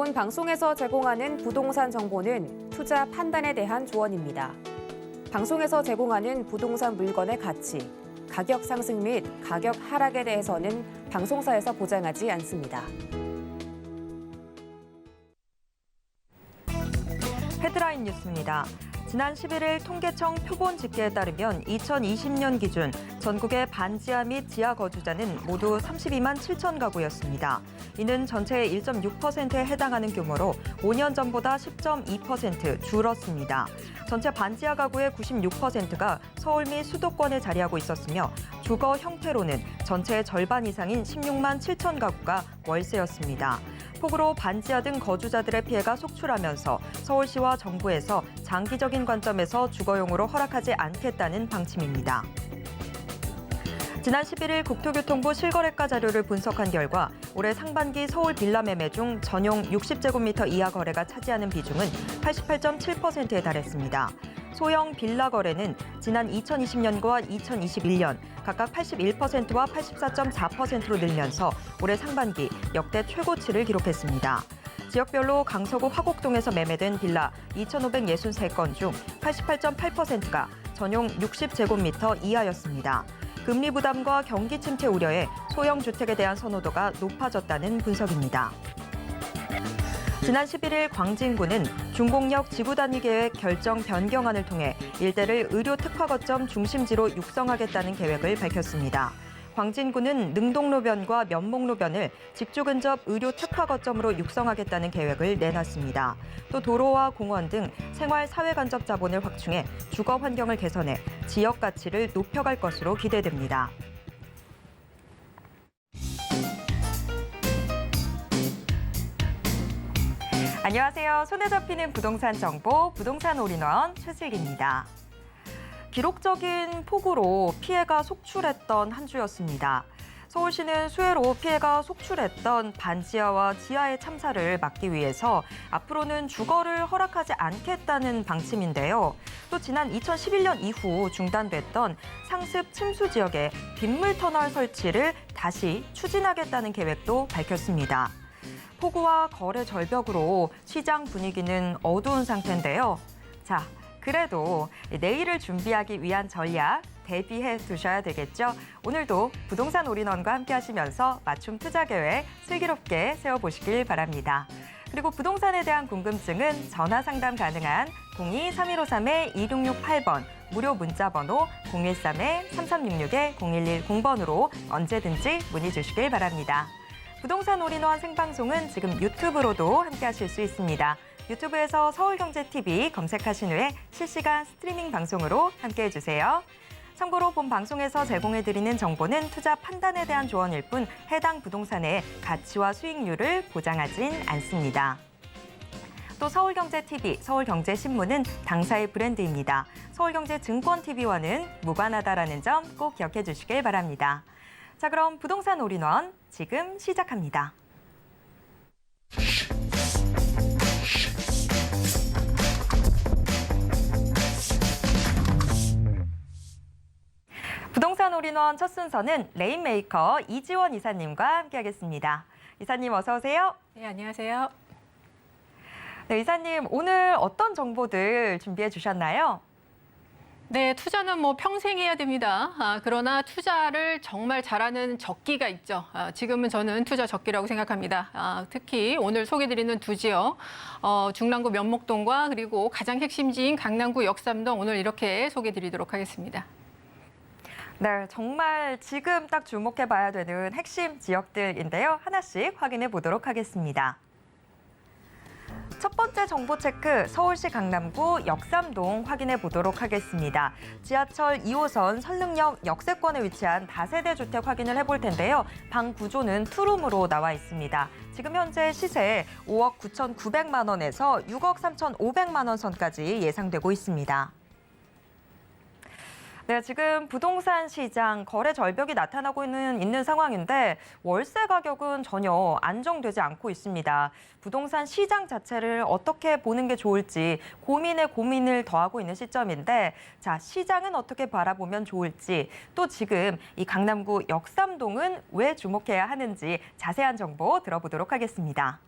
본 방송에서 제공하는 부동산 정보는 투자 판단에 대한 조언입니다. 방송에서 제공하는 부동산 물건의 가치, 가격 상승 및 가격 하락에 대해서는 방송사에서 보장하지 않습니다. 헤드라인 뉴스입니다. 지난 11일 통계청 표본 집계에 따르면 2020년 기준 전국의 반지하 및 지하 거주자는 모두 32만 7천 가구였습니다. 이는 전체의 1.6%에 해당하는 규모로 5년 전보다 10.2% 줄었습니다. 전체 반지하 가구의 96%가 서울 및 수도권에 자리하고 있었으며 주거 형태로는 전체의 절반 이상인 16만 7천 가구가 월세였습니다. 폭우로 반지하 등 거주자들의 피해가 속출하면서 서울시와 정부에서 장기적인 관점에서 주거용으로 허락하지 않겠다는 방침입니다. 지난 11일 국토교통부 실거래가 자료를 분석한 결과 올해 상반기 서울 빌라 매매 중 전용 60제곱미터 이하 거래가 차지하는 비중은 88.7%에 달했습니다. 소형 빌라 거래는 지난 2020년과 2021년 각각 81%와 84.4%로 늘면서 올해 상반기 역대 최고치를 기록했습니다. 지역별로 강서구 화곡동에서 매매된 빌라 2,563건 중 88.8%가 전용 60제곱미터 이하였습니다. 금리 부담과 경기 침체 우려에 소형 주택에 대한 선호도가 높아졌다는 분석입니다. 지난 11일 광진구는 중공역 지구단위 계획 결정 변경안을 통해 일대를 의료 특화 거점 중심지로 육성하겠다는 계획을 밝혔습니다. 광진구는 능동로변과 면목로변을 직주 근접 의료 특화 거점으로 육성하겠다는 계획을 내놨습니다. 또 도로와 공원 등 생활 사회 간접 자본을 확충해 주거 환경을 개선해 지역 가치를 높여갈 것으로 기대됩니다. 안녕하세요. 손에 잡히는 부동산 정보, 부동산 올인원 최슬기입니다. 기록적인 폭우로 피해가 속출했던 한 주였습니다. 서울시는 수해로 피해가 속출했던 반지하와 지하의 참사를 막기 위해서 앞으로는 주거를 허락하지 않겠다는 방침인데요. 또 지난 2011년 이후 중단됐던 상습 침수 지역에 빗물 터널 설치를 다시 추진하겠다는 계획도 밝혔습니다. 폭우와 거래 절벽으로 시장 분위기는 어두운 상태인데요. 자, 그래도 내일을 준비하기 위한 전략 대비해 두셔야 되겠죠. 오늘도 부동산 올인원과 함께 하시면서 맞춤 투자 계획 슬기롭게 세워보시길 바랍니다. 그리고 부동산에 대한 궁금증은 전화 상담 가능한 02-3153-2668번 무료 문자 번호 013-3366-0110번으로 언제든지 문의 주시길 바랍니다. 부동산 올인원 생방송은 지금 유튜브로도 함께 하실 수 있습니다. 유튜브에서 서울경제TV 검색하신 후에 실시간 스트리밍 방송으로 함께해 주세요. 참고로 본 방송에서 제공해드리는 정보는 투자 판단에 대한 조언일 뿐 해당 부동산의 가치와 수익률을 보장하진 않습니다. 또 서울경제TV, 서울경제신문은 당사의 브랜드입니다. 서울경제증권TV와는 무관하다라는 점 꼭 기억해 주시길 바랍니다. 자, 그럼 부동산 올인원 지금 시작합니다. 부동산 올인원 첫 순서는 레인메이커 이지원 이사님과 함께하겠습니다. 이사님 어서 오세요. 네, 안녕하세요. 네, 이사님 오늘 어떤 정보들 준비해 주셨나요? 네, 투자는 뭐 평생 해야 됩니다. 그러나 투자를 정말 잘하는 적기가 있죠. 지금은 저는 투자 적기라고 생각합니다. 특히 오늘 소개드리는 두 지역, 중랑구 면목동과 그리고 가장 핵심지인 강남구 역삼동 오늘 이렇게 소개드리도록 하겠습니다. 네, 정말 지금 딱 주목해 봐야 되는 핵심 지역들인데요. 하나씩 확인해 보도록 하겠습니다. 첫 번째 정보 체크, 서울시 강남구 역삼동 확인해 보도록 하겠습니다. 지하철 2호선 설릉역 역세권에 위치한 다세대 주택 확인을 해볼 텐데요. 방 구조는 투룸으로 나와 있습니다. 지금 현재 시세 5억 9,900만 원에서 6억 3,500만 원 선까지 예상되고 있습니다. 네, 지금 부동산 시장 거래 절벽이 나타나고 있는 상황인데 월세 가격은 전혀 안정되지 않고 있습니다. 부동산 시장 자체를 어떻게 보는 게 좋을지 고민에 고민을 더하고 있는 시점인데 자, 시장은 어떻게 바라보면 좋을지 또 지금 이 강남구 역삼동은 왜 주목해야 하는지 자세한 정보 들어보도록 하겠습니다.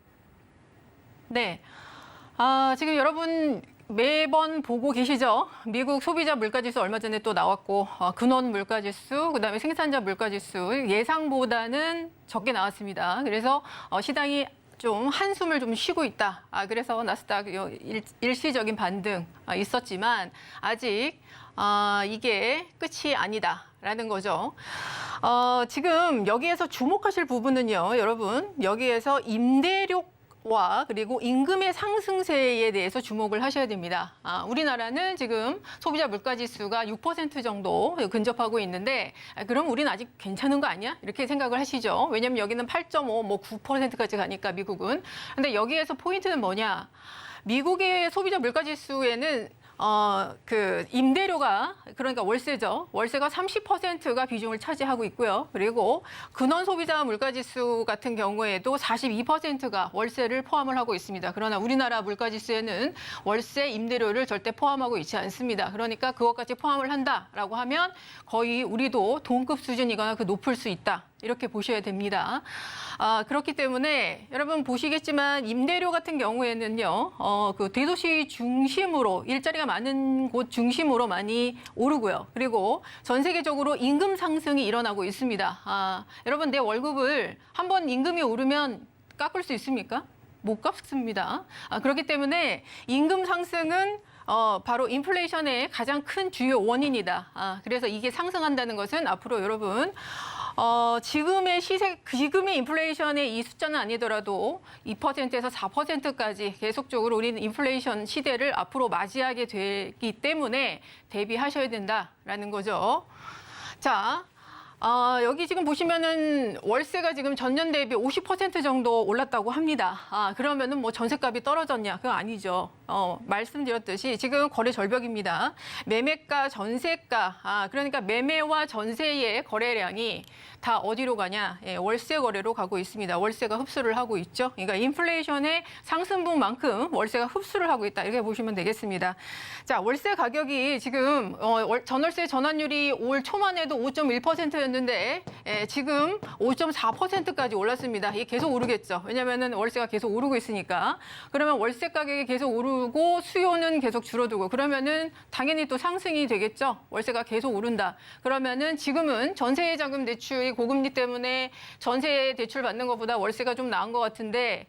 네. 지금 여러분 매번 보고 계시죠? 미국 소비자 물가지수 얼마 전에 또 나왔고 근원 물가지수, 그다음에 생산자 물가지수 예상보다는 적게 나왔습니다. 그래서 시장이 좀 한숨을 좀 쉬고 있다. 그래서 나스닥 일시적인 반등 있었지만 아직 이게 끝이 아니다라는 거죠. 지금 여기에서 주목하실 부분은요, 여러분 여기에서 임대료와 그리고 임금의 상승세에 대해서 주목을 하셔야 됩니다. 우리나라는 지금 소비자 물가지수가 6% 정도 근접하고 있는데 그럼 우리는 아직 괜찮은 거 아니야? 이렇게 생각을 하시죠. 왜냐하면 여기는 8.5, 뭐 9%까지 가니까 미국은. 근데 여기에서 포인트는 뭐냐? 미국의 소비자 물가지수에는 그 임대료가, 그러니까 월세죠. 월세가 30%가 비중을 차지하고 있고요. 그리고 근원 소비자 물가지수 같은 경우에도 42%가 월세를 포함을 하고 있습니다. 그러나 우리나라 물가지수에는 월세, 임대료를 절대 포함하고 있지 않습니다. 그러니까 그것까지 포함을 한다라고 하면 거의 우리도 동급 수준이거나 그 높을 수 있다. 이렇게 보셔야 됩니다. 그렇기 때문에 여러분 보시겠지만 임대료 같은 경우에는요, 그 대도시 중심으로 일자리가 많은 곳 중심으로 많이 오르고요. 그리고 전 세계적으로 임금 상승이 일어나고 있습니다. 여러분 내 월급을 한번 임금이 오르면 깎을 수 있습니까? 못 깎습니다. 그렇기 때문에 임금 상승은 바로 인플레이션의 가장 큰 주요 원인이다. 그래서 이게 상승한다는 것은 앞으로 여러분 지금의 지금의 인플레이션의 이 숫자는 아니더라도 2%에서 4%까지 계속적으로 우리는 인플레이션 시대를 앞으로 맞이하게 되기 때문에 대비하셔야 된다라는 거죠. 자. 여기 지금 보시면은 월세가 지금 전년 대비 50% 정도 올랐다고 합니다. 그러면은 뭐 전세값이 떨어졌냐? 그건 아니죠. 말씀드렸듯이 지금 거래 절벽입니다. 매매가, 전세가, 그러니까 매매와 전세의 거래량이 다 어디로 가냐? 월세 거래로 가고 있습니다. 월세가 흡수를 하고 있죠. 그러니까 인플레이션의 상승분만큼 월세가 흡수를 하고 있다. 이렇게 보시면 되겠습니다. 자, 월세 가격이 지금 전월세 전환율이 올 초만 해도 5.1%였는데 지금 5.4%까지 올랐습니다. 이게 계속 오르겠죠. 왜냐하면 월세가 계속 오르고 있으니까. 그러면 월세 가격이 계속 오르고 수요는 계속 줄어들고 그러면은 당연히 또 상승이 되겠죠. 월세가 계속 오른다. 그러면은 지금은 전세자금 대출이 고금리 때문에 전세 대출 받는 것보다 월세가 좀 나은 것 같은데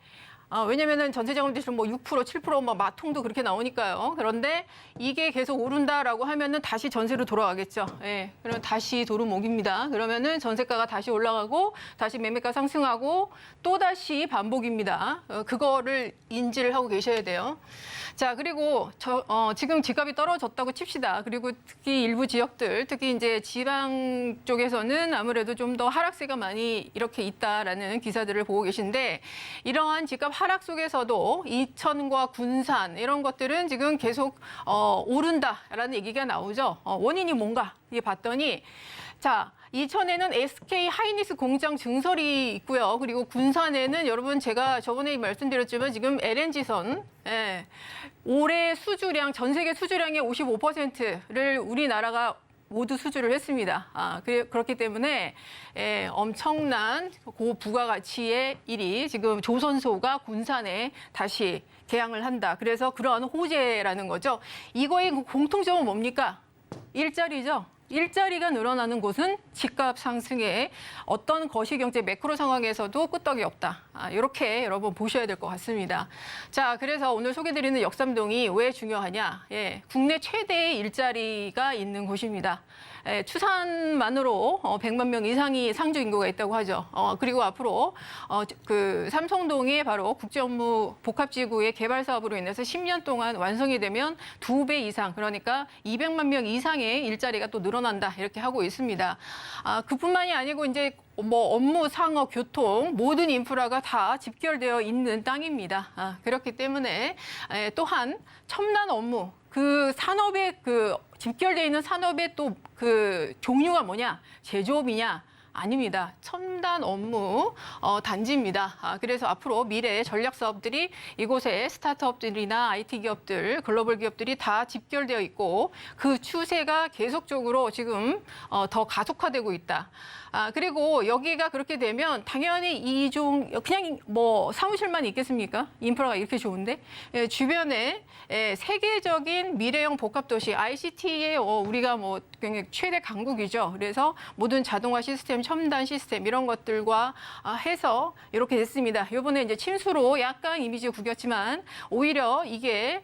왜냐면은 전세자금 대출 뭐 6%, 7% 뭐 마통도 그렇게 나오니까요. 그런데 이게 계속 오른다라고 하면은 다시 전세로 돌아가겠죠. 예. 그러면 다시 도루묵입니다. 그러면은 전세가가 다시 올라가고 다시 매매가 상승하고 또 다시 반복입니다. 그거를 인지를 하고 계셔야 돼요. 자, 그리고 지금 집값이 떨어졌다고 칩시다. 그리고 특히 일부 지역들, 특히 이제 지방 쪽에서는 아무래도 좀 더 하락세가 많이 이렇게 있다라는 기사들을 보고 계신데 이러한 집값 하락 속에서도 이천과 군산 이런 것들은 지금 계속 오른다라는 얘기가 나오죠. 원인이 뭔가 이게 봤더니 자. 이천에는 SK 하이닉스 공장 증설이 있고요. 그리고 군산에는 여러분 제가 저번에 말씀드렸지만 지금 LNG선 올해 수주량 전 세계 수주량의 55%를 우리나라가 모두 수주를 했습니다. 그렇기 때문에 엄청난 고부가가치의 일이 지금 조선소가 군산에 다시 개항을 한다. 그래서 그러한 호재라는 거죠. 이거의 공통점은 뭡니까? 일자리죠. 일자리가 늘어나는 곳은 집값 상승에 어떤 거시경제 매크로 상황에서도 끄떡이 없다. 이렇게 여러분 보셔야 될 것 같습니다. 자, 그래서 오늘 소개드리는 역삼동이 왜 중요하냐? 국내 최대의 일자리가 있는 곳입니다. 추산만으로 100만 명 이상이 상주 인구가 있다고 하죠. 그리고 앞으로 그 삼성동의 바로 국제업무 복합지구의 개발 사업으로 인해서 10년 동안 완성이 되면 2배 이상, 그러니까 200만 명 이상의 일자리가 또 늘어난다 이렇게 하고 있습니다. 그뿐만이 아니고 이제 뭐 업무, 상업, 교통 모든 인프라가 다 집결되어 있는 땅입니다. 그렇기 때문에 또한 첨단 업무, 그 산업의 그 집결되어 있는 산업의 또 그 종류가 뭐냐? 제조업이냐? 아닙니다. 첨단 업무 단지입니다. 그래서 앞으로 미래 전략 사업들이 이곳에 스타트업들이나 IT 기업들, 글로벌 기업들이 다 집결되어 있고 그 추세가 계속적으로 지금 더 가속화되고 있다. 그리고 여기가 그렇게 되면 당연히 이종 그냥 뭐 사무실만 있겠습니까? 인프라가 이렇게 좋은데 주변에 세계적인 미래형 복합도시 ICT에 우리가 뭐 굉장히 최대 강국이죠. 그래서 모든 자동화 시스템, 첨단 시스템 이런 것들과 해서 이렇게 됐습니다. 이번에 이제 침수로 약간 이미지 구겼지만 오히려 이게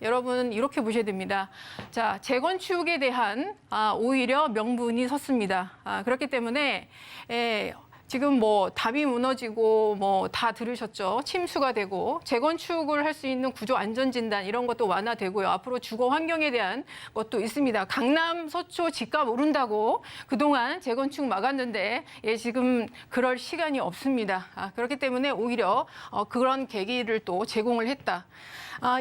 여러분 이렇게 보셔야 됩니다. 자, 재건축에 대한 오히려 명분이 섰습니다. 그렇기 때문에 지금 뭐 담이 무너지고 뭐 다 들으셨죠. 침수가 되고 재건축을 할 수 있는 구조 안전 진단 이런 것도 완화되고요. 앞으로 주거 환경에 대한 것도 있습니다. 강남 서초 집값 오른다고 그동안 재건축 막았는데 지금 그럴 시간이 없습니다. 그렇기 때문에 오히려 그런 계기를 또 제공을 했다.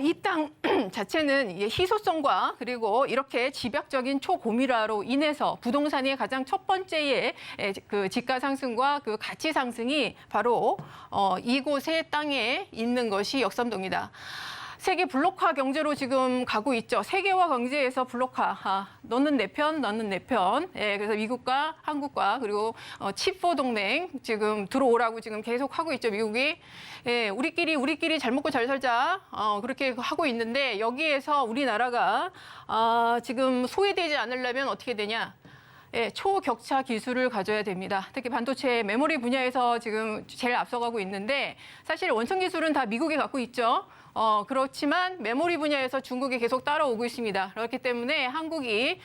이 땅 자체는 희소성과 그리고 이렇게 집약적인 초고밀화로 인해서 부동산의 가장 첫 번째의 그 집가 상승과 그 가치 상승이 바로 이곳의 땅에 있는 것이 역삼동이다. 세계 블록화 경제로 지금 가고 있죠. 세계화 경제에서 블록화. 너는 내 편, 너는 내 편. 그래서 미국과 한국과 그리고 칩4 동맹 지금 들어오라고 지금 계속 하고 있죠. 미국이. 우리끼리 잘 먹고 잘 살자. 그렇게 하고 있는데 여기에서 우리나라가 지금 소외되지 않으려면 어떻게 되냐? 초격차 기술을 가져야 됩니다. 특히 반도체 메모리 분야에서 지금 제일 앞서가고 있는데 사실 원천 기술은 다 미국이 갖고 있죠. 그렇지만 메모리 분야에서 중국이 계속 따라오고 있습니다. 그렇기 때문에 한국이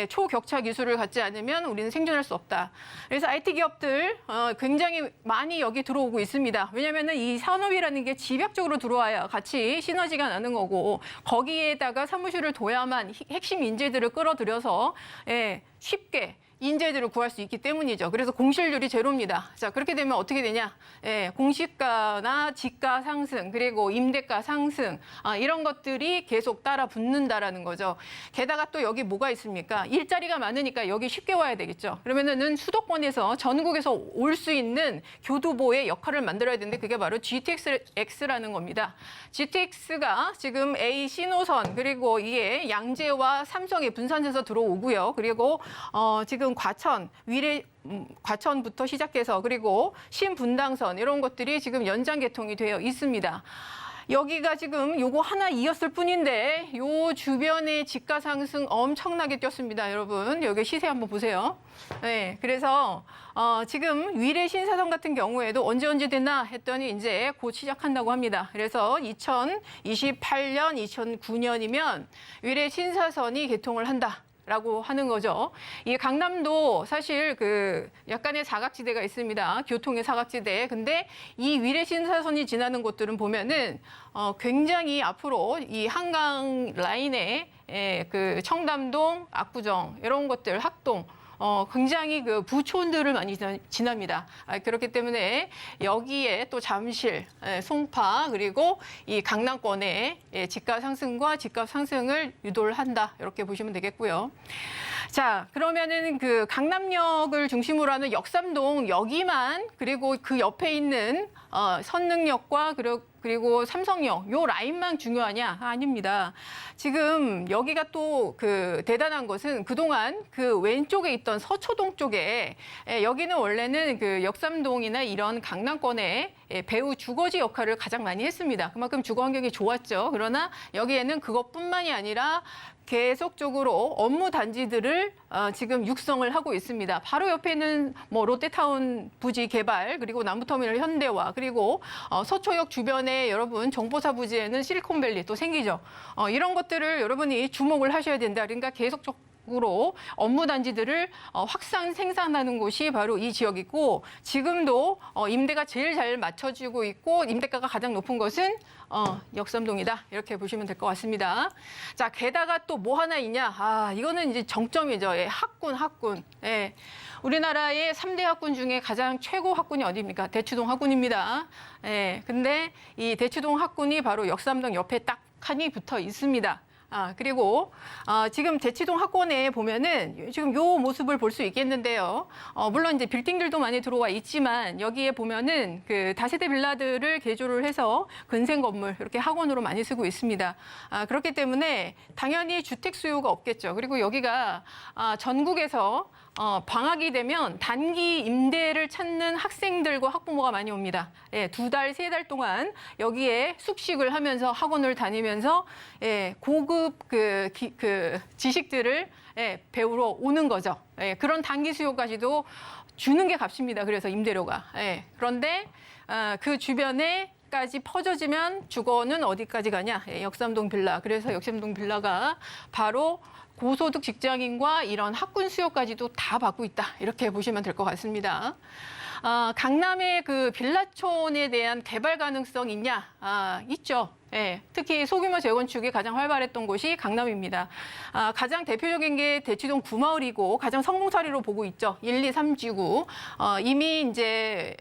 초격차 기술을 갖지 않으면 우리는 생존할 수 없다. 그래서 IT 기업들 굉장히 많이 여기 들어오고 있습니다. 왜냐하면 이 산업이라는 게 집약적으로 들어와야 같이 시너지가 나는 거고 거기에다가 사무실을 둬야만 핵심 인재들을 끌어들여서 쉽게 인재들을 구할 수 있기 때문이죠. 그래서 공실률이 제로입니다. 자, 그렇게 되면 어떻게 되냐? 공시가나 지가 상승, 그리고 임대가 상승, 이런 것들이 계속 따라 붙는다라는 거죠. 게다가 또 여기 뭐가 있습니까? 일자리가 많으니까 여기 쉽게 와야 되겠죠. 그러면은 수도권에서 전국에서 올 수 있는 교두보의 역할을 만들어야 되는데 그게 바로 GTX라는 겁니다. GTX가 지금 A 신호선, 그리고 이게 양재와 삼성이 분산해서 들어오고요. 그리고 지금 과천, 과천부터 시작해서 그리고 신분당선 이런 것들이 지금 연장 개통이 되어 있습니다. 여기가 지금 요거 하나 이었을 뿐인데 요 주변의 집가 상승 엄청나게 뛰었습니다, 여러분. 여기 시세 한번 보세요. 그래서 지금 위례 신사선 같은 경우에도 언제 됐나 했더니 이제 곧 시작한다고 합니다. 그래서 2028년, 2009년이면 위례 신사선이 개통을 한다. 라고 하는 거죠. 이 강남도 사실 그 약간의 사각지대가 있습니다. 교통의 사각지대. 근데 이 위례 신사선이 지나는 곳들은 보면은 굉장히 앞으로 이 한강 라인에 그 청담동, 압구정 이런 것들, 학동 굉장히 그 부촌들을 많이 지납니다. 그렇기 때문에 여기에 또 잠실, 송파 그리고 이 강남권의 집가 상승과 집값 상승을 유도를 한다. 이렇게 보시면 되겠고요. 자, 그러면은 그 강남역을 중심으로 하는 역삼동 여기만 그리고 그 옆에 있는 선릉역과 그리고 삼성역 요 라인만 중요하냐? 아닙니다. 지금 여기가 또 그 대단한 것은 그동안 그 왼쪽에 있던 서초동 쪽에 여기는 원래는 그 역삼동이나 이런 강남권의 배후 주거지 역할을 가장 많이 했습니다. 그만큼 주거 환경이 좋았죠. 그러나 여기에는 그것뿐만이 아니라 계속적으로 업무 단지들을 지금 육성을 하고 있습니다. 바로 옆에는 뭐 롯데타운 부지 개발, 그리고 남부터미널 현대화, 그리고 서초역 주변에 여러분 정보사 부지에는 실리콘밸리 또 생기죠. 이런 것들을 여러분이 주목을 하셔야 된다. 그러니까 계속적으로 업무 단지들을 확산 생산하는 곳이 바로 이 지역이고 지금도 임대가 제일 잘 맞춰지고 있고 임대가가 가장 높은 것은 역삼동이다. 이렇게 보시면 될 것 같습니다. 자, 게다가 또 뭐 하나 있냐? 이거는 이제 정점이죠. 학군. 우리나라의 3대 학군 중에 가장 최고 학군이 어디입니까? 대추동 학군입니다. 근데 이 대추동 학군이 바로 역삼동 옆에 딱 칸이 붙어 있습니다. 그리고 지금 대치동 학원에 보면은 지금 요 모습을 볼 수 있겠는데요. 물론 이제 빌딩들도 많이 들어와 있지만 여기에 보면은 그 다세대 빌라들을 개조를 해서 근생 건물 이렇게 학원으로 많이 쓰고 있습니다. 그렇기 때문에 당연히 주택 수요가 없겠죠. 그리고 여기가 전국에서 방학이 되면 단기 임대를 찾는 학생들과 학부모가 많이 옵니다. 예, 2달, 3달 동안 여기에 숙식을 하면서 학원을 다니면서 고급 그 지식들을 배우러 오는 거죠. 그런 단기 수요까지도 주는 게 값입니다. 그래서 임대료가. 그런데 그 주변에까지 퍼져지면 주거는 어디까지 가냐? 역삼동 빌라. 그래서 역삼동 빌라가 바로 고소득 직장인과 이런 학군 수요까지도 다 받고 있다. 이렇게 보시면 될 것 같습니다. 강남의 그 빌라촌에 대한 개발 가능성 있냐? 있죠. 특히 소규모 재건축이 가장 활발했던 곳이 강남입니다. 가장 대표적인 게 대치동 구마을이고 가장 성공사례로 보고 있죠. 1, 2, 3지구. 이미 이제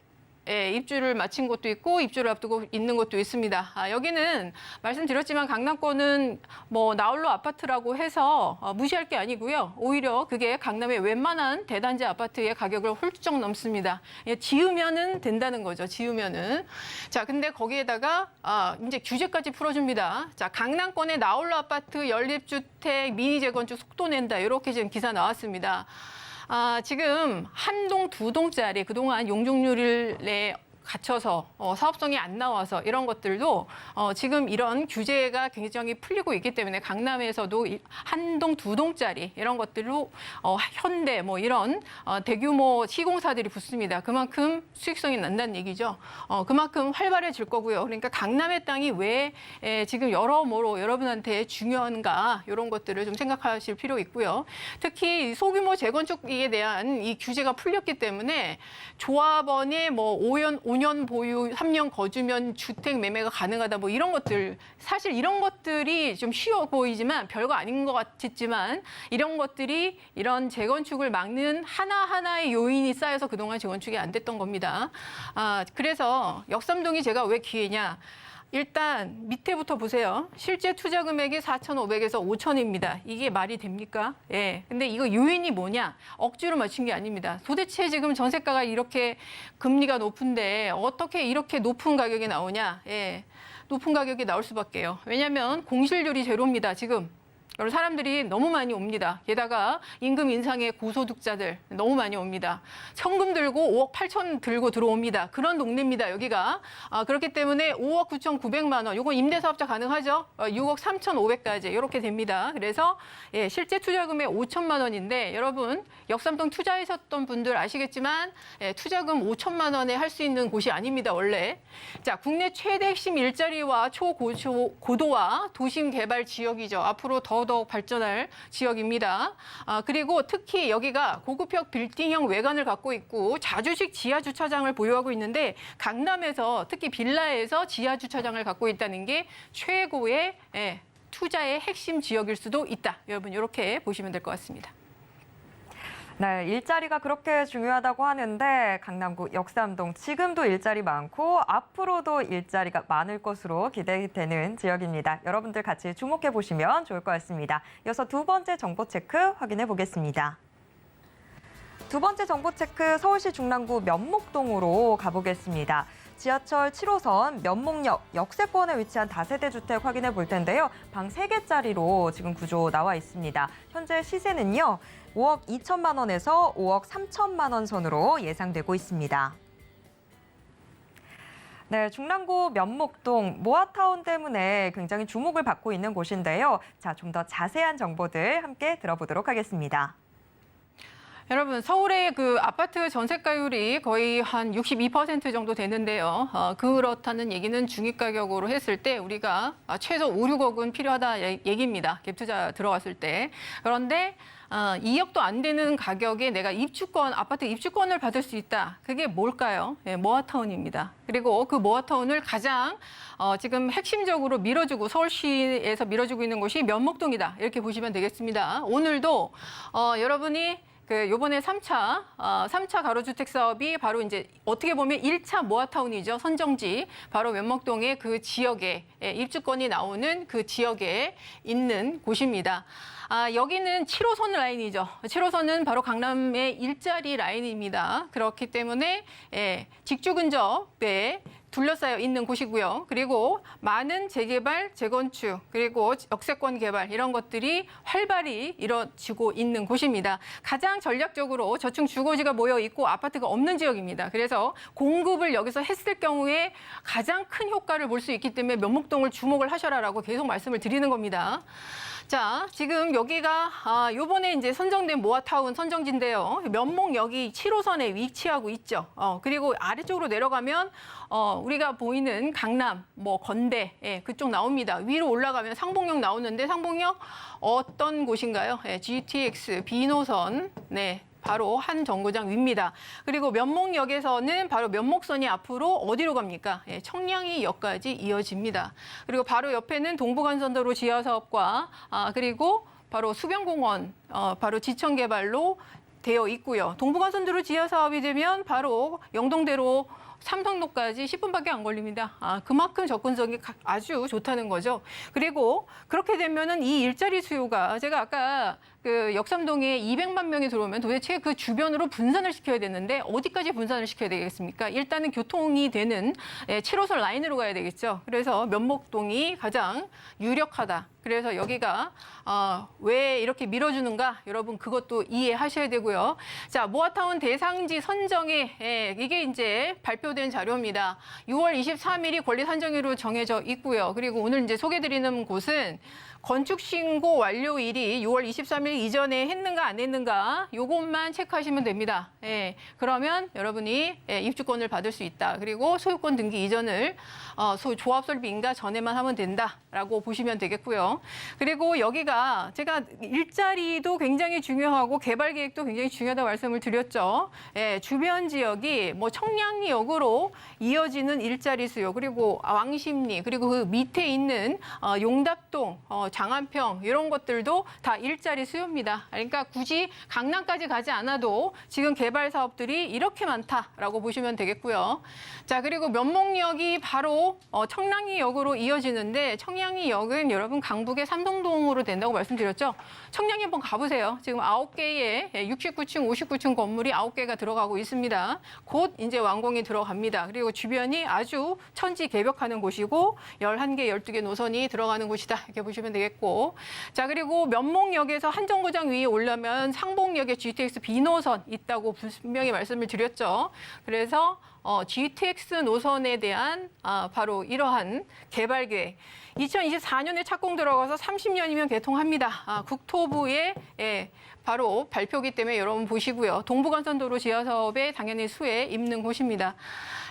입주를 마친 곳도 있고 입주를 앞두고 있는 곳도 있습니다. 여기는 말씀드렸지만 강남권은 뭐 나홀로 아파트라고 해서 무시할 게 아니고요. 오히려 그게 강남의 웬만한 대단지 아파트의 가격을 훌쩍 넘습니다. 지으면은 된다는 거죠. 지으면은. 자, 근데 거기에다가 이제 규제까지 풀어줍니다. 자, 강남권의 나홀로 아파트, 연립주택, 미니 재건축 속도 낸다. 이렇게 지금 기사 나왔습니다. 지금 한 동, 2동짜리 그동안 용적률에 갇혀서 사업성이 안 나와서 이런 것들도 지금 이런 규제가 굉장히 풀리고 있기 때문에 강남에서도 한 동, 2동짜리 이런 것들로 현대 뭐 이런 대규모 시공사들이 붙습니다. 그만큼 수익성이 난다는 얘기죠. 그만큼 활발해질 거고요. 그러니까 강남의 땅이 왜 지금 여러모로 여러분한테 중요한가 이런 것들을 좀 생각하실 필요 있고요. 특히 소규모 재건축에 대한 이 규제가 풀렸기 때문에 조합원의 뭐 5년 보유, 3년 거주면 주택 매매가 가능하다 뭐 이런 것들 사실 이런 것들이 좀 쉬워 보이지만 별거 아닌 것 같지만 이런 것들이 이런 재건축을 막는 하나하나의 요인이 쌓여서 그동안 재건축이 안 됐던 겁니다. 그래서 역삼동이 제가 왜 기회냐. 일단 밑에부터 보세요. 실제 투자 금액이 4,500에서 5,000입니다. 이게 말이 됩니까? 근데 이거 요인이 뭐냐? 억지로 맞춘 게 아닙니다. 도대체 지금 전세가가 이렇게 금리가 높은데 어떻게 이렇게 높은 가격이 나오냐? 높은 가격이 나올 수밖에요. 왜냐하면 공실률이 제로입니다. 지금. 사람들이 너무 많이 옵니다. 게다가 임금 인상의 고소득자들 너무 많이 옵니다. 현금 들고 5억 8천 들고 들어옵니다. 그런 동네입니다. 여기가. 그렇기 때문에 5억 9,900만 원. 이거 임대사업자 가능하죠? 6억 3,500까지 이렇게 됩니다. 그래서 실제 투자금의 5천만 원인데 여러분 역삼동 투자하셨던 분들 아시겠지만 투자금 5천만 원에 할 수 있는 곳이 아닙니다. 원래. 자, 국내 최대 핵심 일자리와 초고도화 도심 개발 지역이죠. 앞으로 더더욱 발전할 지역입니다. 그리고 특히 여기가 고급형 빌딩형 외관을 갖고 있고 자주식 지하주차장을 보유하고 있는데 강남에서 특히 빌라에서 지하주차장을 갖고 있다는 게 최고의 투자의 핵심 지역일 수도 있다. 여러분 이렇게 보시면 될 것 같습니다. 네, 일자리가 그렇게 중요하다고 하는데 강남구 역삼동 지금도 일자리 많고 앞으로도 일자리가 많을 것으로 기대되는 지역입니다. 여러분들 같이 주목해 보시면 좋을 것 같습니다. 이어서 두 번째 정보 체크 확인해 보겠습니다. 두 번째 정보 체크 서울시 중랑구 면목동으로 가보겠습니다. 지하철 7호선 면목역 역세권에 위치한 다세대 주택 확인해 볼 텐데요. 방 3개짜리로 지금 구조 나와 있습니다. 현재 시세는요. 5억 2천만 원에서 5억 3천만 원 선으로 예상되고 있습니다. 네, 중랑구 면목동 모아타운 때문에 굉장히 주목을 받고 있는 곳인데요. 자, 좀 더 자세한 정보들 함께 들어보도록 하겠습니다. 여러분 서울의 그 아파트 전세가율이 거의 한 62% 정도 되는데요. 그렇다는 얘기는 중위 가격으로 했을 때 우리가 최소 5, 6억은 필요하다 얘기입니다. 갭 투자 들어갔을 때. 그런데 2억도 안 되는 가격에 내가 아파트 입주권을 받을 수 있다. 그게 뭘까요? 모아타운입니다. 그리고 그 모아타운을 가장 지금 핵심적으로 밀어주고 서울시에서 밀어주고 있는 곳이 면목동이다. 이렇게 보시면 되겠습니다. 오늘도 여러분이 요번에 3차 가로주택 사업이 바로 이제 어떻게 보면 1차 모아타운이죠. 선정지. 바로 면목동의 그 지역에 입주권이 나오는 그 지역에 있는 곳입니다. 여기는 7호선 라인이죠. 7호선은 바로 강남의 일자리 라인입니다. 그렇기 때문에 직주 근접에 둘러싸여 있는 곳이고요. 그리고 많은 재개발, 재건축, 그리고 역세권 개발 이런 것들이 활발히 이뤄지고 있는 곳입니다. 가장 전략적으로 저층 주거지가 모여 있고 아파트가 없는 지역입니다. 그래서 공급을 여기서 했을 경우에 가장 큰 효과를 볼 수 있기 때문에 면목동을 주목을 하셔라라고 계속 말씀을 드리는 겁니다. 자, 지금 여기가 요번에 이제 선정된 모아타운 선정지인데요. 면목역이 7호선에 위치하고 있죠. 그리고 아래쪽으로 내려가면 우리가 보이는 강남, 건대 그쪽 나옵니다. 위로 올라가면 상봉역 나오는데 상봉역 어떤 곳인가요? GTX B노선 바로 한 정거장 위입니다. 그리고 면목역에서는 바로 면목선이 앞으로 어디로 갑니까? 청량리역까지 이어집니다. 그리고 바로 옆에는 동부간선도로 지하사업과 그리고 바로 수변공원, 바로 지천개발로 되어 있고요. 동부간선도로 지하사업이 되면 바로 영동대로 삼성로까지 10분밖에 안 걸립니다. 그만큼 접근성이 아주 좋다는 거죠. 그리고 그렇게 되면은 이 일자리 수요가 제가 아까 그 역삼동에 200만 명이 들어오면 도대체 그 주변으로 분산을 시켜야 되는데 어디까지 분산을 시켜야 되겠습니까? 일단은 교통이 되는 7호선 라인으로 가야 되겠죠. 그래서 면목동이 가장 유력하다. 그래서 여기가 왜 이렇게 밀어주는가? 여러분 그것도 이해하셔야 되고요. 자, 모아타운 대상지 선정에 이게 이제 발표된 자료입니다. 6월 23일이 권리 산정일로 정해져 있고요. 그리고 오늘 이제 소개드리는 곳은 건축 신고 완료일이 6월 23일 이전에 했는가 안 했는가 요것만 체크하시면 됩니다. 그러면 여러분이 입주권을 받을 수 있다. 그리고 소유권 등기 이전을 조합 설립 인가 전에만 하면 된다라고 보시면 되겠고요. 그리고 여기가 제가 일자리도 굉장히 중요하고 개발 계획도 굉장히 중요하다고 말씀을 드렸죠. 주변 지역이 청량리역으로 이어지는 일자리 수요, 그리고 왕십리, 그리고 그 밑에 있는 용답동, 장안평 이런 것들도 다 일자리 수요입니다. 그러니까 굳이 강남까지 가지 않아도 지금 개발 사업들이 이렇게 많다라고 보시면 되겠고요. 자, 그리고 면목역이 바로 청량리역으로 이어지는데 청량리역은 여러분 강북의 삼성동으로 된다고 말씀드렸죠. 청량리 한번 가보세요. 지금 9개의 69층, 59층 건물이 9개가 들어가고 있습니다. 곧 이제 완공이 들어갑니다. 그리고 주변이 아주 천지개벽하는 곳이고 11개, 12개 노선이 들어가는 곳이다. 이렇게 보시면 되겠고. 자, 그리고 면목역에서 한 정거장 위에 올라면 상봉역에 GTX B노선 있다고 분명히 말씀을 드렸죠. 그래서 GTX 노선에 대한 바로 이러한 개발 계획. 2024년에 착공 들어가서 30년이면 개통합니다. 국토부의 바로 발표기 때문에 여러분 보시고요. 동부간선도로 지하사업에 당연히 수에 있는 곳입니다.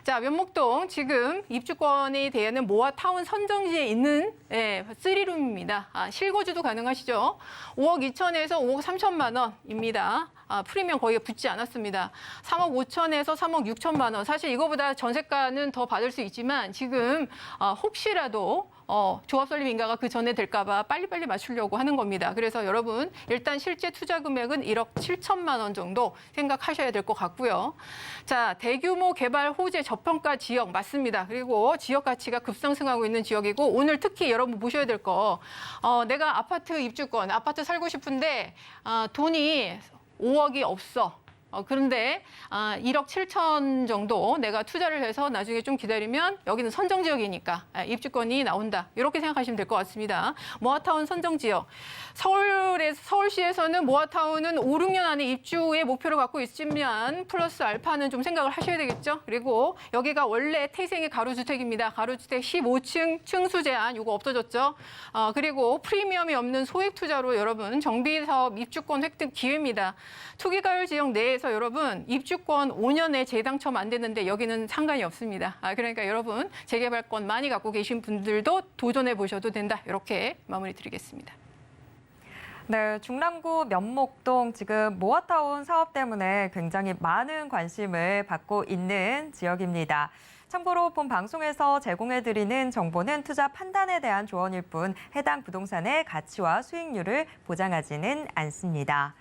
자, 면목동 지금 입주권에 대한 모아타운 선정지에 있는 3룸입니다. 실거주도 가능하시죠. 5억 2천에서 5억 3천만 원입니다. 프리미엄 거의 붙지 않았습니다. 3억 5천에서 3억 6천만 원. 사실 이거보다 전세가는 더 받을 수 있지만 지금 혹시라도 조합 설립 인가가 그 전에 될까 봐 빨리빨리 맞추려고 하는 겁니다. 그래서 여러분 일단 실제 투자 금액은 1억 7천만 원 정도 생각하셔야 될 것 같고요. 자, 대규모 개발 호재 저평가 지역 맞습니다. 그리고 지역 가치가 급상승하고 있는 지역이고 오늘 특히 여러분 보셔야 될 거 내가 아파트 입주권, 아파트 살고 싶은데 돈이 5억이 없어. 그런데 1억 7천 정도 내가 투자를 해서 나중에 좀 기다리면 여기는 선정지역이니까 입주권이 나온다. 이렇게 생각하시면 될 것 같습니다. 모아타운 선정지역. 서울시에서는 모아타운은 5, 6년 안에 입주의 목표를 갖고 있지만 플러스 알파는 좀 생각을 하셔야 되겠죠. 그리고 여기가 원래 태생의 가로주택입니다. 가로주택 15층 층수 제한 이거 없어졌죠. 그리고 프리미엄이 없는 소액 투자로 여러분 정비사업 입주권 획득 기회입니다. 투기가율 지역 내에서 여러분 입주권 5년에 재당첨 안 되는데 여기는 상관이 없습니다. 그러니까 여러분 재개발권 많이 갖고 계신 분들도 도전해 보셔도 된다. 이렇게 마무리 드리겠습니다. 네, 중랑구 면목동 지금 모아타운 사업 때문에 굉장히 많은 관심을 받고 있는 지역입니다. 참고로 본 방송에서 제공해드리는 정보는 투자 판단에 대한 조언일 뿐 해당 부동산의 가치와 수익률을 보장하지는 않습니다.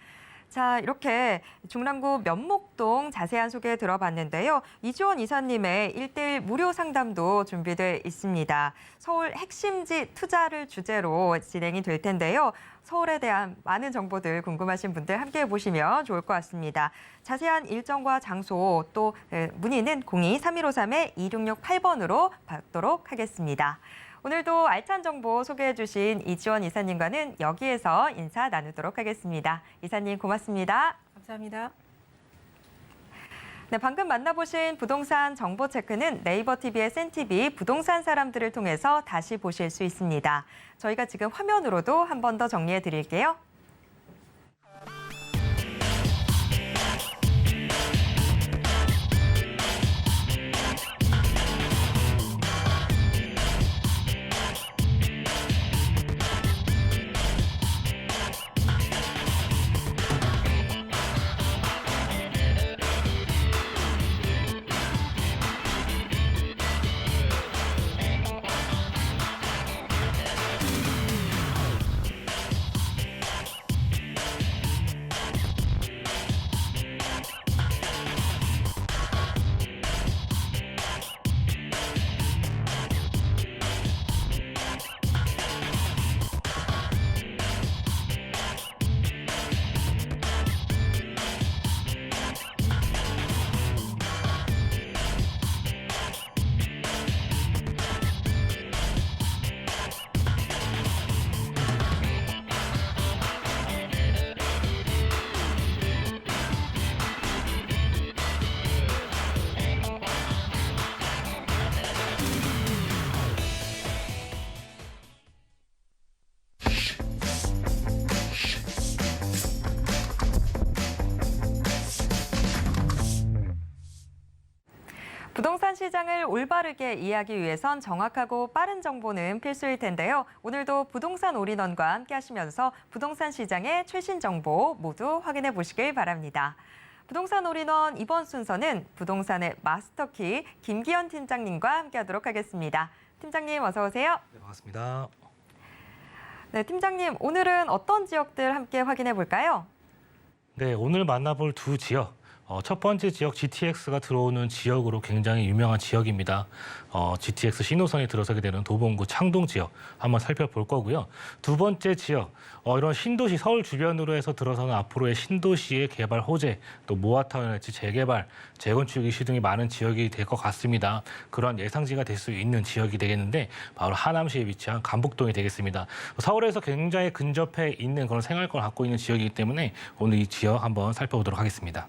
자, 이렇게 중랑구 면목동 자세한 소개 들어봤는데요. 이지원 이사님의 1:1 무료 상담도 준비돼 있습니다. 서울 핵심지 투자를 주제로 진행이 될 텐데요. 서울에 대한 많은 정보들 궁금하신 분들 함께해 보시면 좋을 것 같습니다. 자세한 일정과 장소 또 문의는 02-3153-2668번으로 받도록 하겠습니다. 오늘도 알찬 정보 소개해 주신 이지원 이사님과는 여기에서 인사 나누도록 하겠습니다. 이사님 고맙습니다. 감사합니다. 네, 방금 만나보신 부동산 정보 체크는 네이버 TV의 센TV 부동산 사람들을 통해서 다시 보실 수 있습니다. 저희가 지금 화면으로도 한 번 더 정리해 드릴게요. 부동산 시장을 올바르게 이해하기 위해선 정확하고 빠른 정보는 필수일 텐데요. 오늘도 부동산 올인원과 함께 하시면서 부동산 시장의 최신 정보 모두 확인해 보시길 바랍니다. 부동산 올인원 이번 순서는 부동산의 마스터키 김기현 팀장님과 함께 하도록 하겠습니다. 팀장님 어서 오세요. 네, 반갑습니다. 네, 팀장님 오늘은 어떤 지역들 함께 확인해 볼까요? 네, 오늘 만나볼 두 지역. 첫 번째 지역 GTX가 들어오는 지역으로 굉장히 유명한 지역입니다. GTX 신호선이 들어서게 되는 도봉구 창동 지역 한번 살펴볼 거고요. 두 번째 지역, 이런 신도시 서울 주변으로 해서 들어서는 앞으로의 신도시의 개발 호재, 또 모아타운이랄지 재개발, 재건축 이슈 등이 많은 지역이 될 것 같습니다. 그런 예상지가 될 수 있는 지역이 되겠는데 바로 하남시에 위치한 감북동이 되겠습니다. 서울에서 굉장히 근접해 있는 그런 생활권을 갖고 있는 지역이기 때문에 오늘 이 지역 한번 살펴보도록 하겠습니다.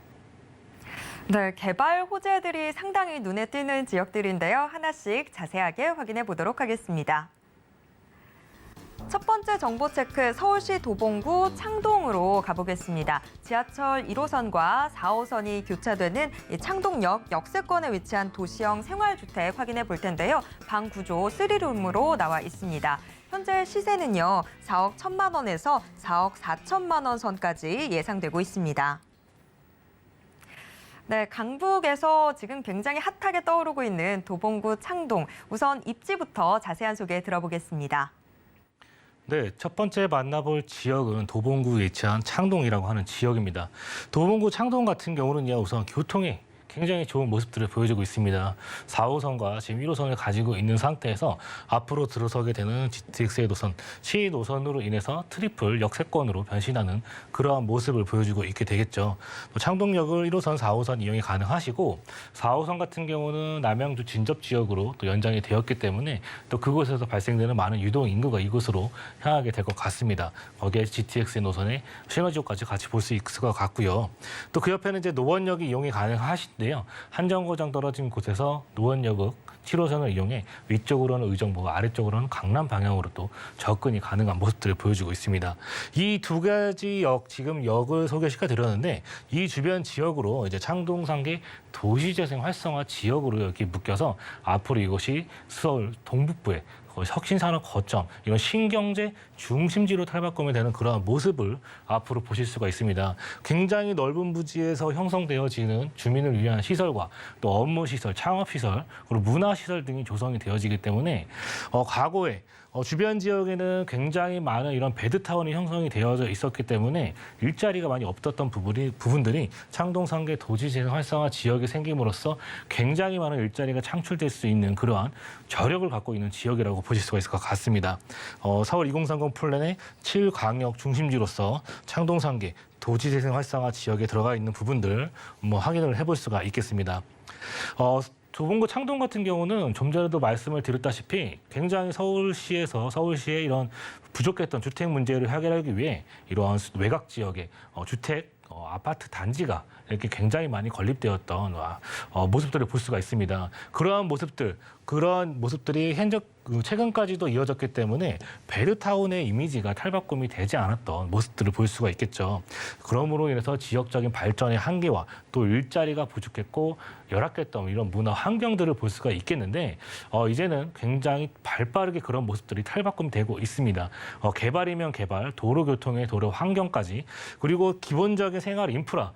네, 개발 호재들이 상당히 눈에 띄는 지역들인데요. 하나씩 자세하게 확인해 보도록 하겠습니다. 첫 번째 정보 체크 서울시 도봉구 창동으로 가보겠습니다. 지하철 1호선과 4호선이 교차되는 창동역 역세권에 위치한 도시형 생활주택 확인해 볼 텐데요. 방 구조 3룸으로 나와 있습니다. 현재 시세는요. 4억 1천만 원에서 4억 4천만 원 선까지 예상되고 있습니다. 네, 강북에서 지금 굉장히 핫하게 떠오르고 있는 도봉구 창동. 우선 입지부터 자세한 소개 들어보겠습니다. 네, 첫 번째 만나볼 지역은 도봉구에 위치한 창동이라고 하는 지역입니다. 도봉구 창동 같은 경우는요, 우선 교통이 굉장히 좋은 모습들을 보여주고 있습니다. 4호선과 지금 1호선을 가지고 있는 상태에서 앞으로 들어서게 되는 GTX의 노선, 시노선으로 인해서 트리플 역세권으로 변신하는 그러한 모습을 보여주고 있게 되겠죠. 창동역을 1호선, 4호선 이용이 가능하시고 4호선 같은 경우는 남양주 진접 지역으로 또 연장이 되었기 때문에 또 그곳에서 발생되는 많은 유동 인구가 이곳으로 향하게 될 것 같습니다. 거기에 GTX의 노선에 시너지까지 같이 볼 수 있을 것 같고요. 또 그 옆에는 이제 노원역이 이용이 가능하신 한 정거장 떨어진 곳에서 노원역을 7호선을 이용해 위쪽으로는 의정부, 아래쪽으로는 강남 방향으로 또 접근이 가능한 모습들을 보여주고 있습니다. 이 두 가지 역, 지금 역을 소개시켜 드렸는데 이 주변 지역으로 이제 창동 상계 도시재생 활성화 지역으로 이렇게 묶여서 앞으로 이것이 서울 동북부에 혁신산업 거점, 이런 신경제 중심지로 탈바꿈이 되는 그러한 모습을 앞으로 보실 수가 있습니다. 굉장히 넓은 부지에서 형성되어지는 주민을 위한 시설과 또 업무시설, 창업시설, 그리고 문화 문화시설 등이 조성이 되어지기 때문에 과거에 주변 지역에는 굉장히 많은 이런 베드타운이 형성이 되어져 있었기 때문에 일자리가 많이 없었던 부분들이 창동상계 도시재생 활성화 지역이 생김으로써 굉장히 많은 일자리가 창출될 수 있는 그러한 저력을 갖고 있는 지역이라고 보실 수가 있을 것 같습니다. 서울 2030 플랜의 7광역 중심지로서 창동상계 도시재생 활성화 지역에 들어가 있는 부분들 확인을 해볼 수가 있겠습니다. 도봉구 창동 같은 경우는 좀 전에도 말씀을 드렸다시피 굉장히 서울시의 이런 부족했던 주택 문제를 해결하기 위해 이러한 외곽 지역의 주택 아파트 단지가 이렇게 굉장히 많이 건립되었던 모습들을 볼 수가 있습니다. 그런 모습들이 최근까지도 이어졌기 때문에 베드타운의 이미지가 탈바꿈이 되지 않았던 모습들을 볼 수가 있겠죠. 그러므로 인해서 지역적인 발전의 한계와 또 일자리가 부족했고 열악했던 이런 문화 환경들을 볼 수가 있겠는데 이제는 굉장히 발빠르게 그런 모습들이 탈바꿈되고 있습니다. 개발이면 개발, 도로교통의 도로 환경까지 그리고 기본적인 생활 인프라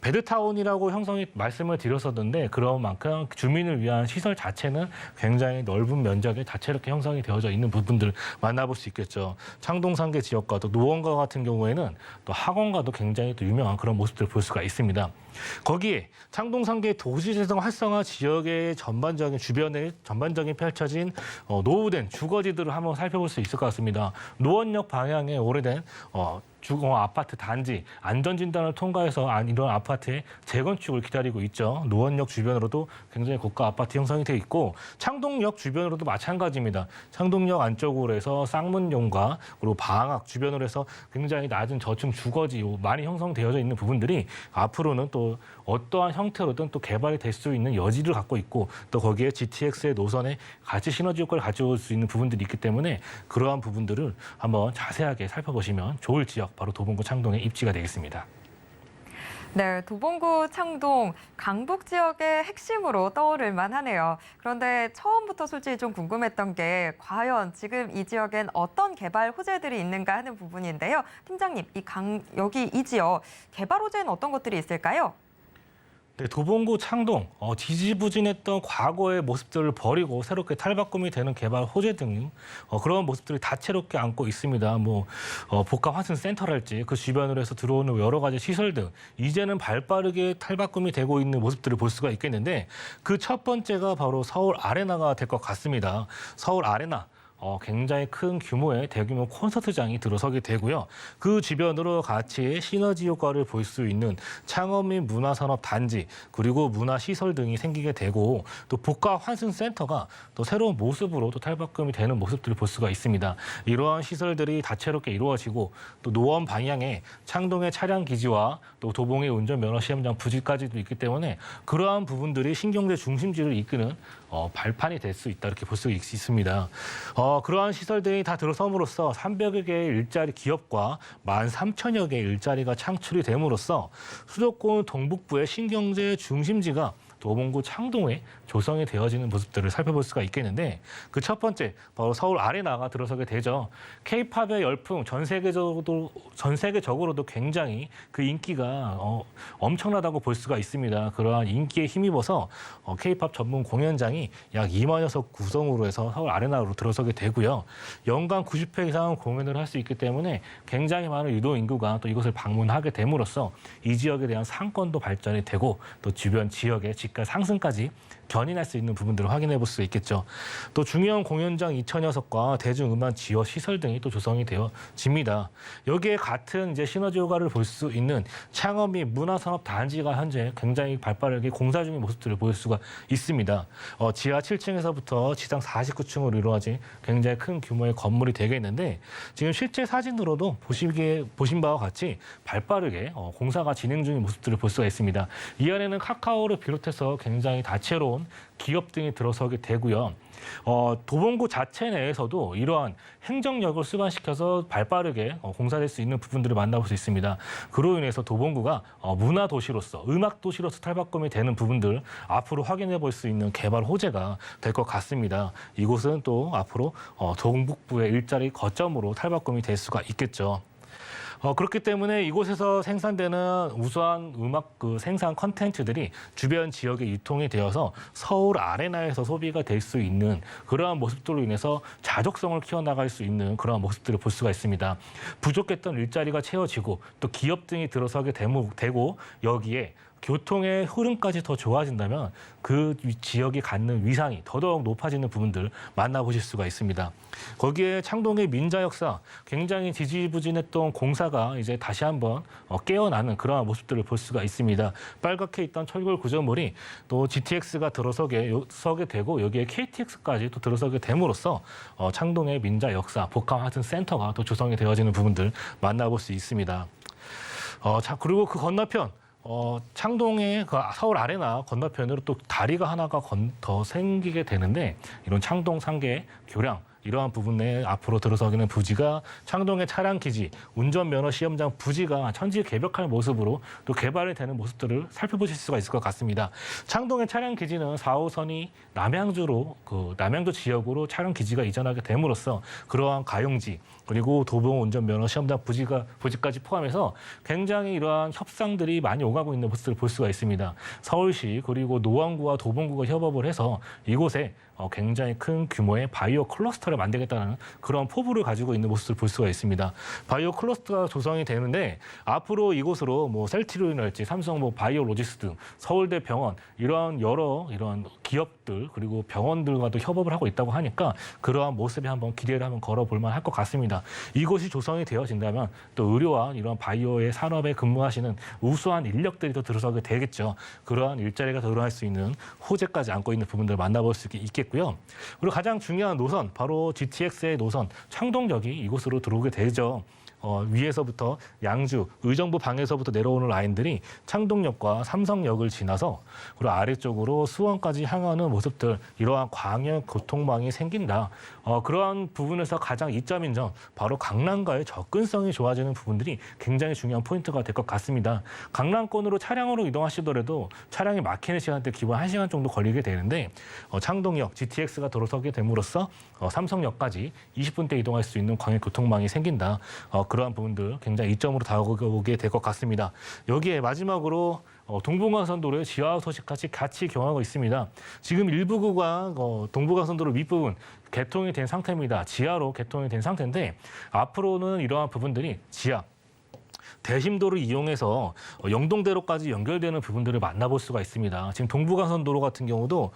베드타운이라고 말씀을 드렸었는데 그런 만큼 주민을 위한 시설 자체는 굉장히 넓은 면적에 다채롭게 형성이 되어져 있는 부분들을 만나볼 수 있겠죠. 창동상계 지역과 또 노원과 같은 경우에는 또 학원과도 굉장히 또 유명한 그런 모습들을 볼 수가 있습니다. 거기에 창동상계 도시재생 활성화 지역의 주변에 전반적인 펼쳐진 노후된 주거지들을 한번 살펴볼 수 있을 것 같습니다. 노원역 방향에 오래된 아파트 단지 안전진단을 통과해서 이런 아파트의 재건축을 기다리고 있죠. 노원역 주변으로도 굉장히 고가 아파트 형성이 돼 있고 창동역 주변으로도 마찬가지입니다. 창동역 안쪽으로 해서 쌍문용과 그리고 방학 주변으로 해서 굉장히 낮은 저층 주거지 많이 형성되어져 있는 부분들이 앞으로는 또 어떠한 형태로든 또 개발이 될 수 있는 여지를 갖고 있고 또 거기에 GTX의 노선에 같이 시너지 효과를 가져올 수 있는 부분들이 있기 때문에 그러한 부분들을 한번 자세하게 살펴보시면 좋을 지역 바로 도봉구 창동의 입지가 되겠습니다. 네, 도봉구 창동 강북 지역의 핵심으로 떠오를 만하네요. 그런데 처음부터 솔직히 좀 궁금했던 게 과연 지금 이 지역엔 어떤 개발 호재들이 있는가 하는 부분인데요. 팀장님, 여기 이 지역 개발 호재는 어떤 것들이 있을까요? 네, 도봉구 창동 지지부진했던 과거의 모습들을 버리고 새롭게 탈바꿈이 되는 개발 호재 등 그런 모습들이 다채롭게 안고 있습니다. 복합 환승 센터랄지 그 주변으로 해서 들어오는 여러 가지 시설 등 이제는 발빠르게 탈바꿈이 되고 있는 모습들을 볼 수가 있겠는데 그 첫 번째가 바로 서울 아레나가 될 것 같습니다. 서울 아레나. 굉장히 큰 규모의 대규모 콘서트장이 들어서게 되고요. 그 주변으로 같이 시너지 효과를 볼 수 있는 창업 및 문화산업 단지 그리고 문화시설 등이 생기게 되고 또 복합 환승센터가 또 새로운 모습으로 또 탈바꿈이 되는 모습들을 볼 수가 있습니다. 이러한 시설들이 다채롭게 이루어지고 또 노원 방향에 창동의 차량 기지와 또 도봉의 운전면허 시험장 부지까지도 있기 때문에 그러한 부분들이 신경제 중심지를 이끄는 발판이 될 수 있다 이렇게 볼 수 있습니다. 그러한 시설들이 다 들어섬으로써 300여 개의 일자리 기업과 13,000여 개의 일자리가 창출이 됨으로써 수도권 동북부의 신경제 중심지가 도봉구 창동에 조성이 되어지는 모습들을 살펴볼 수가 있겠는데 그 첫 번째 바로 서울 아레나가 들어서게 되죠. K-팝의 열풍 전 세계적으로도 굉장히 그 인기가 엄청나다고 볼 수가 있습니다. 그러한 인기에 힘입어서 K-팝 전문 공연장이 약 2만여 석 구성으로 해서 서울 아레나로 들어서게 되고요. 연간 90회 이상 공연을 할 수 있기 때문에 굉장히 많은 유도 인구가 또 이곳을 방문하게 됨으로써 이 지역에 대한 상권도 발전이 되고 또 주변 지역의 집가 상승까지 견인할 수 있는 부분들을 확인해 볼 수 있겠죠. 또 중요한 공연장 2,000여 석과 대중음악 지원 시설 등이 또 조성이 되어집니다. 여기에 같은 이제 시너지 효과를 볼 수 있는 창업 및 문화산업 단지가 현재 굉장히 발빠르게 공사 중인 모습들을 보일 수가 있습니다. 지하 7층에서부터 지상 49층으로 이루어진 굉장히 큰 규모의 건물이 되겠는데 지금 실제 사진으로도 보신 바와 같이 발빠르게 공사가 진행 중인 모습들을 볼 수가 있습니다. 이 안에는 카카오를 비롯해서 굉장히 다채로운 기업 등이 들어서게 되고요. 도봉구 자체 내에서도 이러한 행정력을 수반시켜서 발빠르게 공사될 수 있는 부분들을 만나볼 수 있습니다. 그로 인해서 도봉구가 문화도시로서 음악도시로서 탈바꿈이 되는 부분들 앞으로 확인해 볼 수 있는 개발 호재가 될 것 같습니다. 이곳은 또 앞으로 동북부의 일자리 거점으로 탈바꿈이 될 수가 있겠죠. 그렇기 때문에 이곳에서 생산되는 우수한 음악 생산 컨텐츠들이 주변 지역에 유통이 되어서 서울 아레나에서 소비가 될 수 있는 그러한 모습들로 인해서 자족성을 키워나갈 수 있는 그러한 모습들을 볼 수가 있습니다. 부족했던 일자리가 채워지고 또 기업 등이 들어서게 되고 여기에 교통의 흐름까지 더 좋아진다면 그 지역이 갖는 위상이 더더욱 높아지는 부분들 만나보실 수가 있습니다. 거기에 창동의 민자 역사, 굉장히 지지부진했던 공사가 이제 다시 한번 깨어나는 그러한 모습들을 볼 수가 있습니다. 빨갛게 있던 철골 구조물이 또 GTX가 서게 되고 여기에 KTX까지 또 들어서게 됨으로써 창동의 민자 역사, 복합 센터가 또 조성이 되어지는 부분들 만나볼 수 있습니다. 자, 그리고 그 건너편 창동의 그 서울 아레나 건너편으로 또 다리가 하나가 더 생기게 되는데 이런 창동 상계 교량 이러한 부분에 앞으로 들어서기는 부지가 창동의 차량 기지, 운전면허 시험장 부지가 천지개벽할 모습으로 또 개발이 되는 모습들을 살펴보실 수가 있을 것 같습니다. 창동의 차량 기지는 4호선이 남양주 지역으로 차량 기지가 이전하게 됨으로써 그러한 가용지 그리고 도봉 운전면허 시험장 부지까지 포함해서 굉장히 이러한 협상들이 많이 오가고 있는 모습을 볼 수가 있습니다. 서울시 그리고 노원구와 도봉구가 협업을 해서 이곳에 굉장히 큰 규모의 바이오 클러스터를 만들겠다는 그런 포부를 가지고 있는 모습을 볼 수가 있습니다. 바이오 클러스터가 조성이 되는데 앞으로 이곳으로 셀트리온이랄지 삼성 바이오 로직스 등 서울대 병원 이러한 기업들 그리고 병원들과도 협업을 하고 있다고 하니까 그러한 모습에 한번 기대를 한번 걸어볼 만할 것 같습니다. 이곳이 조성이 되어진다면 또 의료와 이런 바이오의 산업에 근무하시는 우수한 인력들이 더 들어서게 되겠죠. 그러한 일자리가 늘어날 수 있는 호재까지 안고 있는 부분들을 만나볼 수 있겠고요. 그리고 가장 중요한 노선, 바로 GTX의 노선, 창동역이 이곳으로 들어오게 되죠. 위에서부터 양주, 의정부 방에서부터 내려오는 라인들이 창동역과 삼성역을 지나서 그리고 아래쪽으로 수원까지 향하는 모습들, 이러한 광역 교통망이 생긴다. 그러한 부분에서 가장 이점인 점, 바로 강남과의 접근성이 좋아지는 부분들이 굉장히 중요한 포인트가 될 것 같습니다. 강남권으로 차량으로 이동하시더라도 차량이 막히는 시간대 기본 1시간 정도 걸리게 되는데 창동역, GTX가 들어서게 됨으로써 삼성역까지 20분대 이동할 수 있는 광역 교통망이 생긴다. 그러한 부분들 굉장히 이점으로 다가오게 될 것 같습니다. 여기에 마지막으로 동부간선도로의 지하 소식까지 같이 경험하고 있습니다. 지금 일부 구간 동부간선도로 윗부분 개통이 된 상태입니다. 지하로 개통이 된 상태인데 앞으로는 이러한 부분들이 지하 대심도를 이용해서 영동대로까지 연결되는 부분들을 만나볼 수가 있습니다. 지금 동부간선도로 같은 경우도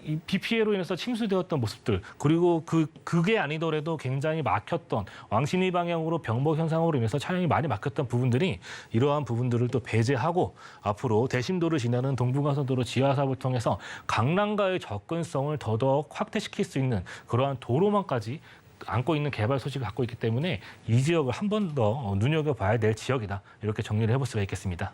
이 비 피해로 인해서 침수되었던 모습들, 그리고 그게 아니더라도 굉장히 막혔던 왕십리 방향으로 병목 현상으로 인해서 차량이 많이 막혔던 부분들이 이러한 부분들을 또 배제하고 앞으로 대심도를 지나는 동부간선도로 지하 사업을 통해서 강남과의 접근성을 더더욱 확대시킬 수 있는 그러한 도로망까지 안고 있는 개발 소식을 갖고 있기 때문에 이 지역을 한 번 더 눈여겨봐야 될 지역이다. 이렇게 정리를 해볼 수가 있겠습니다.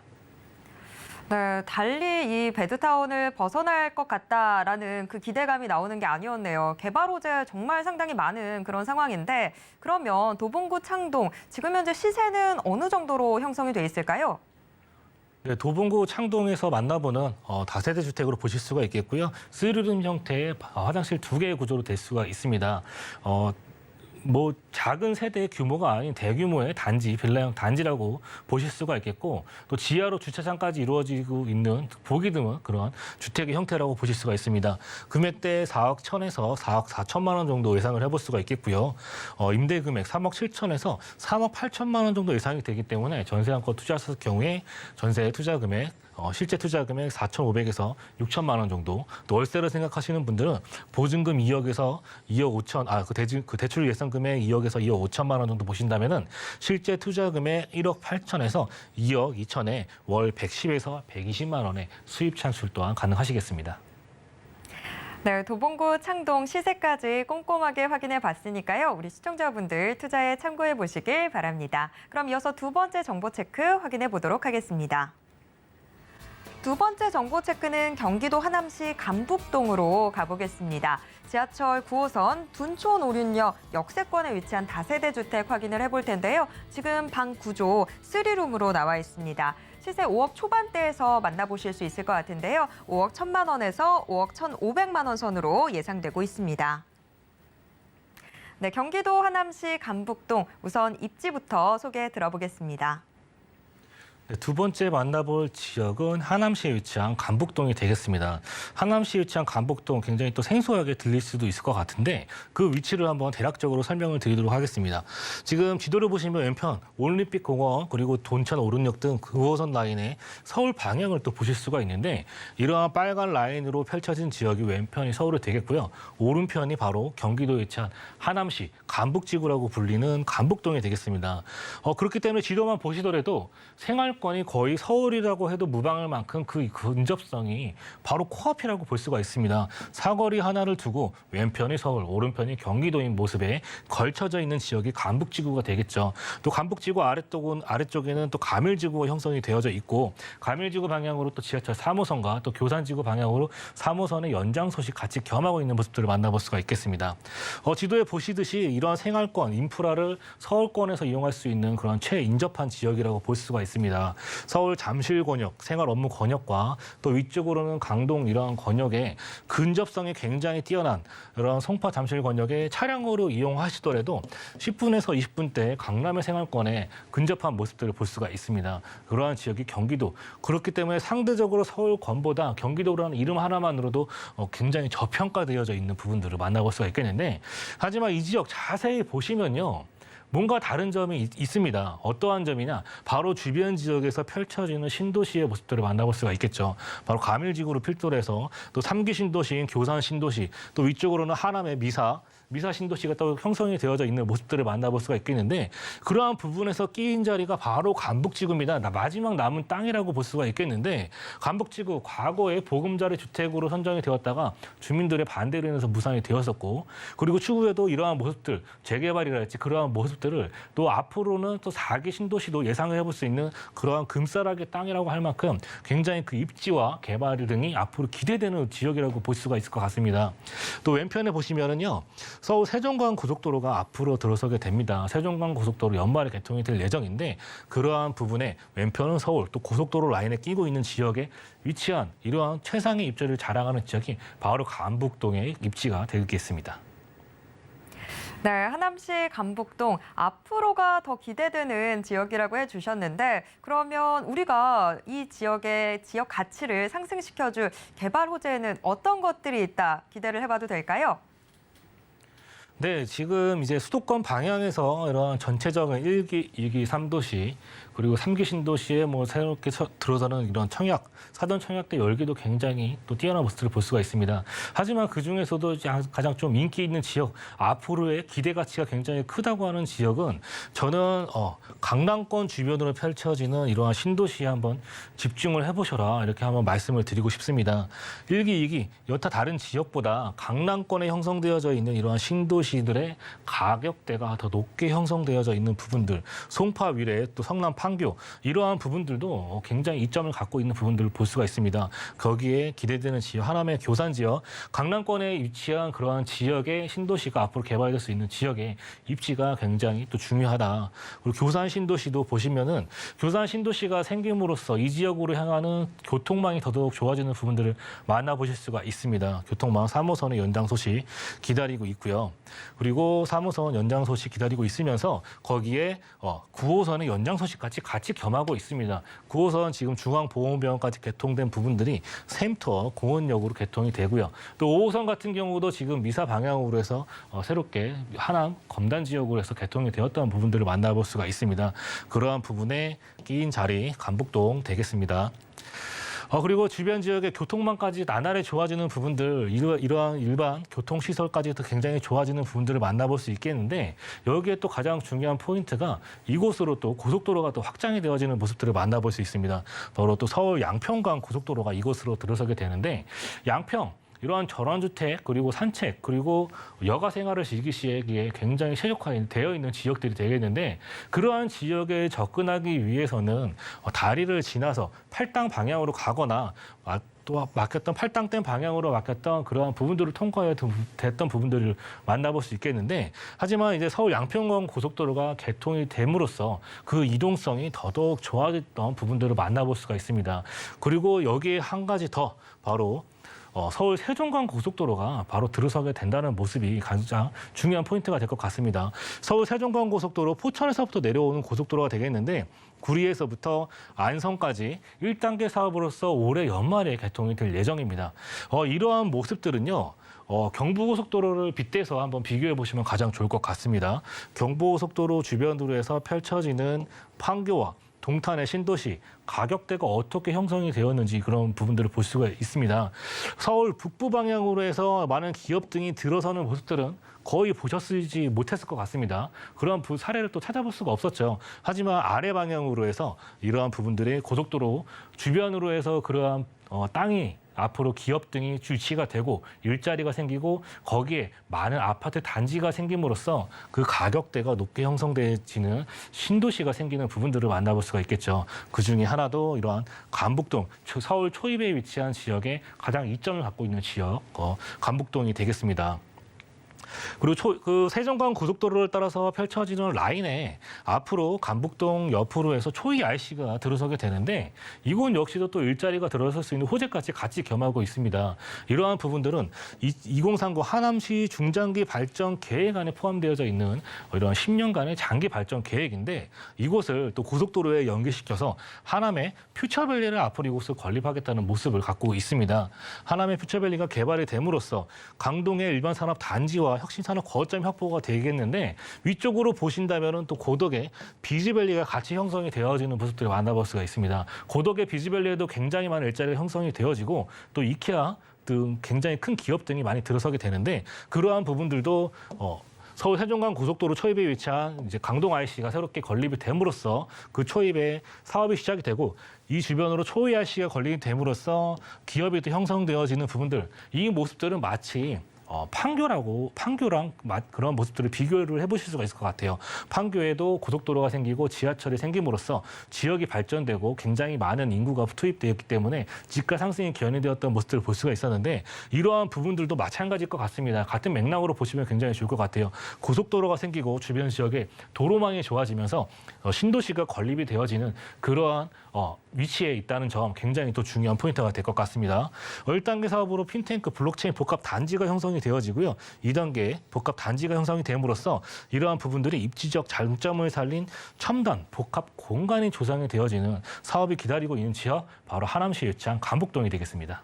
네, 달리 이 배드타운을 벗어날 것 같다라는 그 기대감이 나오는 게 아니었네요. 개발 호재 정말 상당히 많은 그런 상황인데 그러면 도봉구 창동 지금 현재 시세는 어느 정도로 형성이 돼 있을까요? 네, 도봉구 창동에서 만나보는 다세대 주택으로 보실 수가 있겠고요. 3룸 형태의 화장실 2개의 구조로 될 수가 있습니다. 작은 세대의 규모가 아닌 대규모의 단지, 빌라형 단지라고 보실 수가 있겠고 또 지하로 주차장까지 이루어지고 있는 보기 드문 그런 주택의 형태라고 보실 수가 있습니다. 금액대 4억 1천에서 4억 4천만 원 정도 예상을 해볼 수가 있겠고요. 임대 금액 3억 7천에서 3억 8천만 원 정도 예상이 되기 때문에 전세 한 건 투자했을 경우에 전세 투자 금액 실제 투자 금액 4,500에서 6천만 원 정도. 또 월세를 생각하시는 분들은 보증금 2억에서 2억 5천, 그 대출 예상 금액 2억에서 2억 5천만 원 정도 보신다면은 실제 투자 금액 1억 8천에서 2억 2천에 월 110에서 120만 원의 수입 창출 또한 가능하시겠습니다. 네, 도봉구 창동 시세까지 꼼꼼하게 확인해 봤으니까요. 우리 시청자분들 투자에 참고해 보시길 바랍니다. 그럼 이어서 두 번째 정보 체크 확인해 보도록 하겠습니다. 두 번째 정보 체크는 경기도 하남시 감북동으로 가보겠습니다. 지하철 9호선 둔촌 오륜역 역세권에 위치한 다세대 주택 확인을 해볼 텐데요. 지금 방 구조 3룸으로 나와 있습니다. 시세 5억 초반대에서 만나보실 수 있을 것 같은데요. 5억 1천만 원에서 5억 1,500만 원 선으로 예상되고 있습니다. 네, 경기도 하남시 감북동 우선 입지부터 소개 들어보겠습니다. 네, 두 번째 만나볼 지역은 하남시에 위치한 감북동이 되겠습니다. 하남시에 위치한 감북동 굉장히 또 생소하게 들릴 수도 있을 것 같은데 그 위치를 한번 대략적으로 설명을 드리도록 하겠습니다. 지금 지도를 보시면 왼편 올림픽공원 그리고 돈천 오륜역 등 9호선 라인의 서울 방향을 또 보실 수가 있는데 이러한 빨간 라인으로 펼쳐진 지역이 왼편이 서울이 되겠고요. 오른편이 바로 경기도에 위치한 하남시 감북지구라고 불리는 감북동이 되겠습니다. 그렇기 때문에 지도만 보시더라도 생활권이 거의 서울이라고 해도 무방할 만큼 그 근접성이 바로 코앞이라고 볼 수가 있습니다. 사거리 하나를 두고 왼편이 서울, 오른편이 경기도인 모습에 걸쳐져 있는 지역이 감북지구가 되겠죠. 또 감북지구 아래쪽에는 또 가밀지구가 형성이 되어져 있고 가밀지구 방향으로 또 지하철 3호선과 또 교산지구 방향으로 3호선의 연장소식 같이 겸하고 있는 모습들을 만나볼 수가 있겠습니다. 지도에 보시듯이 이러한 생활권, 인프라를 서울권에서 이용할 수 있는 그런 최인접한 지역이라고 볼 수가 있습니다. 서울 잠실 권역, 생활 업무 권역과 또 위쪽으로는 강동 이러한 권역에 근접성이 굉장히 뛰어난 이런 송파 잠실 권역에 차량으로 이용하시더라도 10분에서 20분대 강남의 생활권에 근접한 모습들을 볼 수가 있습니다. 그러한 지역이 경기도. 그렇기 때문에 상대적으로 서울권보다 경기도라는 이름 하나만으로도 굉장히 저평가되어져 있는 부분들을 만나볼 수가 있겠는데 하지만 이 지역 자세히 보시면요. 뭔가 다른 점이 있습니다. 어떠한 점이냐? 바로 주변 지역에서 펼쳐지는 신도시의 모습들을 만나볼 수가 있겠죠. 바로 가밀지구를 필두로 해서 또 3기 신도시인 교산 신도시, 또 위쪽으로는 하남의 미사 신도시가 또 형성이 되어져 있는 모습들을 만나볼 수가 있겠는데 그러한 부분에서 끼인 자리가 바로 감북지구입니다. 마지막 남은 땅이라고 볼 수가 있겠는데 감북지구 과거에 보금자리 주택으로 선정이 되었다가 주민들의 반대로 인해서 무산이 되었었고 그리고 추후에도 이러한 모습들 재개발이랄지 그러한 모습들을 또 앞으로는 또 4기 신도시도 예상을 해볼 수 있는 그러한 금싸라기 땅이라고 할 만큼 굉장히 그 입지와 개발 등이 앞으로 기대되는 지역이라고 볼 수가 있을 것 같습니다. 또 왼편에 보시면은요. 서울 세종간 고속도로가 앞으로 들어서게 됩니다. 세종간 고속도로 연말에 개통이 될 예정인데 그러한 부분에 왼편은 서울 또 고속도로 라인에 끼고 있는 지역에 위치한 이러한 최상의 입지를 자랑하는 지역이 바로 감북동의 입지가 되겠습니다. 네, 하남시 감북동 앞으로가 더 기대되는 지역이라고 해주셨는데 그러면 우리가 이 지역의 지역 가치를 상승시켜줄 개발 호재에는 어떤 것들이 있다 기대를 해봐도 될까요? 네, 지금 이제 수도권 방향에서 이런 전체적인 1기, 2기, 3도시 그리고 3기 신도시에 뭐 새롭게 들어서는 이런 사전 청약대 열기도 굉장히 또 뛰어난 모습을 볼 수가 있습니다. 하지만 그 중에서도 가장 좀 인기 있는 지역, 앞으로의 기대 가치가 굉장히 크다고 하는 지역은 저는 강남권 주변으로 펼쳐지는 이러한 신도시에 한번 집중을 해보셔라 이렇게 한번 말씀을 드리고 싶습니다. 1기, 2기 여타 다른 지역보다 강남권에 형성되어져 있는 이러한 신도시들의 가격대가 더 높게 형성되어져 있는 부분들, 송파 위례 또 성남 판교 이러한 부분들도 굉장히 이점을 갖고 있는 부분들을 볼 수가 있습니다. 거기에 기대되는 지역, 하남의 교산 지역, 강남권에 위치한 그러한 지역의 신도시가 앞으로 개발될 수 있는 지역의 입지가 굉장히 또 중요하다. 그리고 교산 신도시도 보시면은 교산 신도시가 생김으로써 이 지역으로 향하는 교통망이 더더욱 좋아지는 부분들을 만나보실 수가 있습니다. 교통망 3호선의 연장 소식 기다리고 있고요. 그리고 3호선 연장 소식 기다리고 있으면서 거기에 9호선의 연장 소식 같이 겸하고 있습니다. 9호선 지금 중앙보건병원까지 개통된 부분들이 샘터 공원역으로 개통이 되고요. 또 5호선 같은 경우도 지금 미사 방향으로 해서 새롭게 하남 검단 지역으로 해서 개통이 되었던 부분들을 만나볼 수가 있습니다. 그러한 부분에 끼인 자리 감북동 되겠습니다. 그리고 주변 지역의 교통망까지 나날이 좋아지는 부분들, 이러한 일반 교통시설까지도 굉장히 좋아지는 부분들을 만나볼 수 있겠는데 여기에 또 가장 중요한 포인트가 이곳으로 또 고속도로가 또 확장이 되어지는 모습들을 만나볼 수 있습니다. 바로 또 서울 양평간 고속도로가 이곳으로 들어서게 되는데 양평, 이러한 전원주택 그리고 산책 그리고 여가 생활을 즐기시기에 굉장히 최적화되어 있는 지역들이 되겠는데 그러한 지역에 접근하기 위해서는 다리를 지나서 팔당 방향으로 가거나 또 막혔던 팔당댐 방향으로 막혔던 그러한 부분들을 통과해야 됐던 부분들을 만나볼 수 있겠는데 하지만 이제 서울 양평간 고속도로가 개통이 됨으로써 그 이동성이 더더욱 좋아졌던 부분들을 만나볼 수가 있습니다. 그리고 여기에 한 가지 더 바로 서울 세종간 고속도로가 바로 들어서게 된다는 모습이 가장 중요한 포인트가 될 것 같습니다. 서울 세종간 고속도로 포천에서부터 내려오는 고속도로가 되겠는데 구리에서부터 안성까지 1단계 사업으로서 올해 연말에 개통이 될 예정입니다. 이러한 모습들은요. 경부고속도로를 빗대서 한번 비교해 보시면 가장 좋을 것 같습니다. 경부고속도로 주변으로 해서 펼쳐지는 판교와 동탄의 신도시, 가격대가 어떻게 형성이 되었는지 그런 부분들을 볼 수가 있습니다. 서울 북부 방향으로 해서 많은 기업 등이 들어서는 모습들은 거의 보셨지 못했을 것 같습니다. 그런 사례를 또 찾아볼 수가 없었죠. 하지만 아래 방향으로 해서 이러한 부분들의 고속도로 주변으로 해서 그러한 땅이 앞으로 기업 등이 유치가 되고 일자리가 생기고 거기에 많은 아파트 단지가 생김으로써 그 가격대가 높게 형성되지는 신도시가 생기는 부분들을 만나볼 수가 있겠죠. 그중에 하나도 이러한 간북동, 서울 초입에 위치한 지역에 가장 이점을 갖고 있는 지역, 간북동이 되겠습니다. 그리고 그 세종간 고속도로를 따라서 펼쳐지는 라인에 앞으로 간북동 옆으로 해서 초이 IC가 들어서게 되는데 이곳 역시도 또 일자리가 들어설 수 있는 호재까지 같이 겸하고 있습니다. 이러한 부분들은 2039 하남시 중장기 발전 계획 안에 포함되어져 있는 이런 10년간의 장기 발전 계획인데 이곳을 또 고속도로에 연계시켜서 하남의 퓨처밸리를 앞으로 이곳을 건립하겠다는 모습을 갖고 있습니다. 하남의 퓨처밸리가 개발이 됨으로써 강동의 일반 산업 단지와 혁신산업 거점 확보가 되겠는데 위쪽으로 보신다면은 또 고덕의 비즈밸리가 같이 형성이 되어지는 모습들을 만나볼 수가 있습니다. 고덕의 비즈밸리에도 굉장히 많은 일자리가 형성이 되어지고 또 이케아 등 굉장히 큰 기업 등이 많이 들어서게 되는데 그러한 부분들도 서울 세종간 고속도로 초입에 위치한 이제 강동 IC가 새롭게 건립이 됨으로써 그 초입에 사업이 시작이 되고 이 주변으로 초이 IC가 건립이 됨으로써 기업이 또 형성되어지는 부분들 이 모습들은 마치 판교랑 그런 모습들을 비교를 해보실 수가 있을 것 같아요. 판교에도 고속도로가 생기고 지하철이 생김으로써 지역이 발전되고 굉장히 많은 인구가 투입되었기 때문에 집가 상승이 견인되었던 모습들을 볼 수가 있었는데 이러한 부분들도 마찬가지일 것 같습니다. 같은 맥락으로 보시면 굉장히 좋을 것 같아요. 고속도로가 생기고 주변 지역에 도로망이 좋아지면서 신도시가 건립이 되어지는 그러한 위치에 있다는 점 굉장히 또 중요한 포인트가 될 것 같습니다. 1단계 사업으로 핀테크 블록체인 복합 단지가 형성이 되어지고요. 2단계 복합 단지가 형성이 됨으로써 이러한 부분들이 입지적 장점을 살린 첨단 복합 공간이 조성이 되어지는 사업이 기다리고 있는 지역 바로 하남시에 위치한 간북동이 되겠습니다.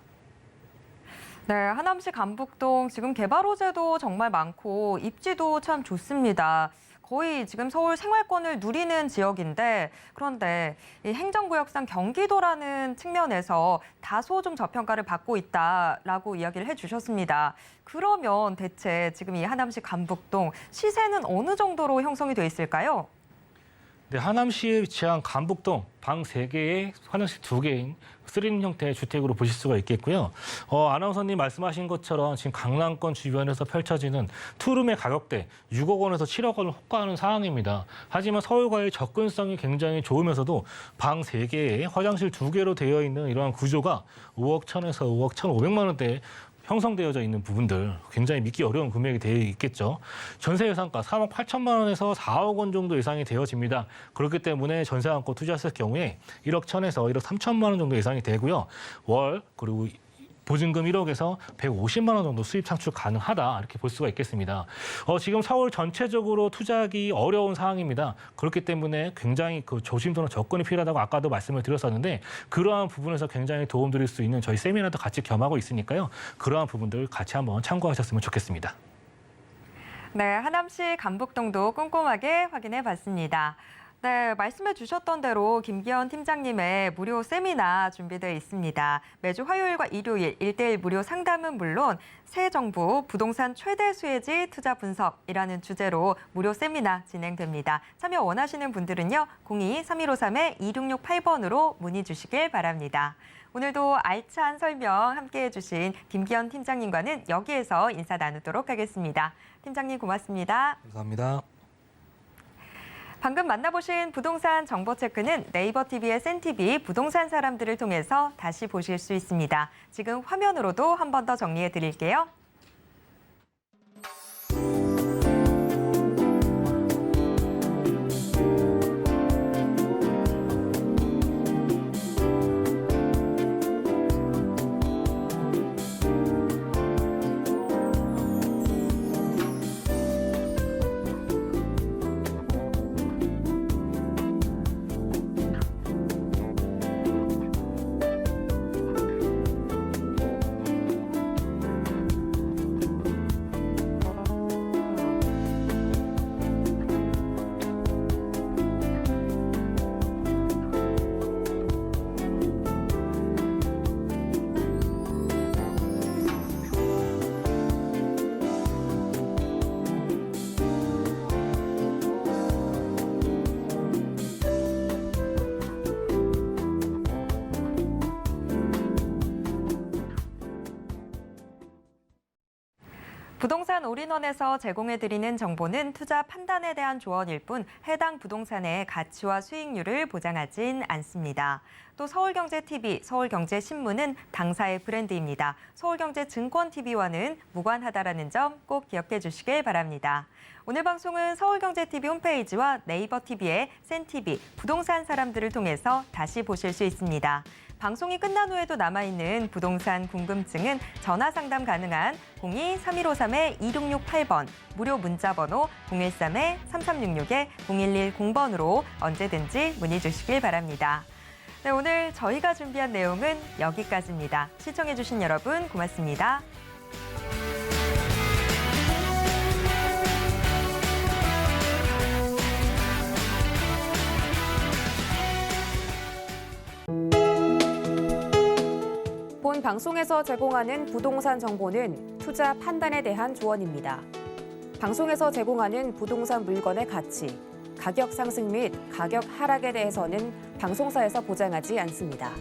네, 하남시 간북동 지금 개발 호재도 정말 많고 입지도 참 좋습니다. 거의 지금 서울 생활권을 누리는 지역인데 그런데 이 행정구역상 경기도라는 측면에서 다소 좀 저평가를 받고 있다라고 이야기를 해주셨습니다. 그러면 대체 지금 이 하남시 간북동 시세는 어느 정도로 형성이 돼 있을까요? 네, 하남시에 위치한 간북동 방 3개에 화장실 2개인 3인 형태의 주택으로 보실 수가 있겠고요. 아나운서님 말씀하신 것처럼 지금 강남권 주변에서 펼쳐지는 투룸의 가격대 6억 원에서 7억 원을 호가하는 상황입니다. 하지만 서울과의 접근성이 굉장히 좋으면서도 방 3개에 화장실 2개로 되어 있는 이러한 구조가 5억 1천에서 5억 1,500만 원대에 형성되어져 있는 부분들 굉장히 믿기 어려운 금액이 되어 있겠죠. 전세 예상가 3억 8천만 원에서 4억 원 정도 예상이 되어집니다. 그렇기 때문에 전세 안고 투자했을 경우에 1억 1천에서 1억 3천만 원 정도 예상이 되고요. 월 그리고 보증금 1억에서 150만 원 정도 수입 창출 가능하다 이렇게 볼 수가 있겠습니다. 지금 서울 전체적으로 투자하기 어려운 상황입니다. 그렇기 때문에 굉장히 그 조심스러운 접근이 필요하다고 아까도 말씀을 드렸었는데 그러한 부분에서 굉장히 도움드릴 수 있는 저희 세미나도 같이 겸하고 있으니까요. 그러한 부분들 같이 한번 참고하셨으면 좋겠습니다. 네, 하남시 간북동도 꼼꼼하게 확인해 봤습니다. 네, 말씀해 주셨던 대로 김기현 팀장님의 무료 세미나 준비되어 있습니다. 매주 화요일과 일요일 1대1 무료 상담은 물론 새 정부 부동산 최대 수혜지 투자 분석이라는 주제로 무료 세미나 진행됩니다. 참여 원하시는 분들은요. 02-3153-2668번으로 문의 주시길 바랍니다. 오늘도 알찬 설명 함께해 주신 김기현 팀장님과는 여기에서 인사 나누도록 하겠습니다. 팀장님 고맙습니다. 감사합니다. 방금 만나보신 부동산 정보체크는 네이버 TV의 센TV 부동산 사람들을 통해서 다시 보실 수 있습니다. 지금 화면으로도 한 번 더 정리해 드릴게요. 부동산 올인원에서 제공해드리는 정보는 투자 판단에 대한 조언일 뿐 해당 부동산의 가치와 수익률을 보장하진 않습니다. 또 서울경제TV, 서울경제신문은 당사의 브랜드입니다. 서울경제증권TV와는 무관하다라는 점 꼭 기억해 주시길 바랍니다. 오늘 방송은 서울경제TV 홈페이지와 네이버TV의 센TV, 부동산 사람들을 통해서 다시 보실 수 있습니다. 방송이 끝난 후에도 남아있는 부동산 궁금증은 전화 상담 가능한 02-3153-2668번, 무료 문자번호 013-3366-0110번으로 언제든지 문의 주시길 바랍니다. 네, 오늘 저희가 준비한 내용은 여기까지입니다. 시청해주신 여러분 고맙습니다. 본 방송에서 제공하는 부동산 정보는 투자 판단에 대한 조언입니다. 방송에서 제공하는 부동산 물건의 가치, 가격 상승 및 가격 하락에 대해서는 방송사에서 보장하지 않습니다.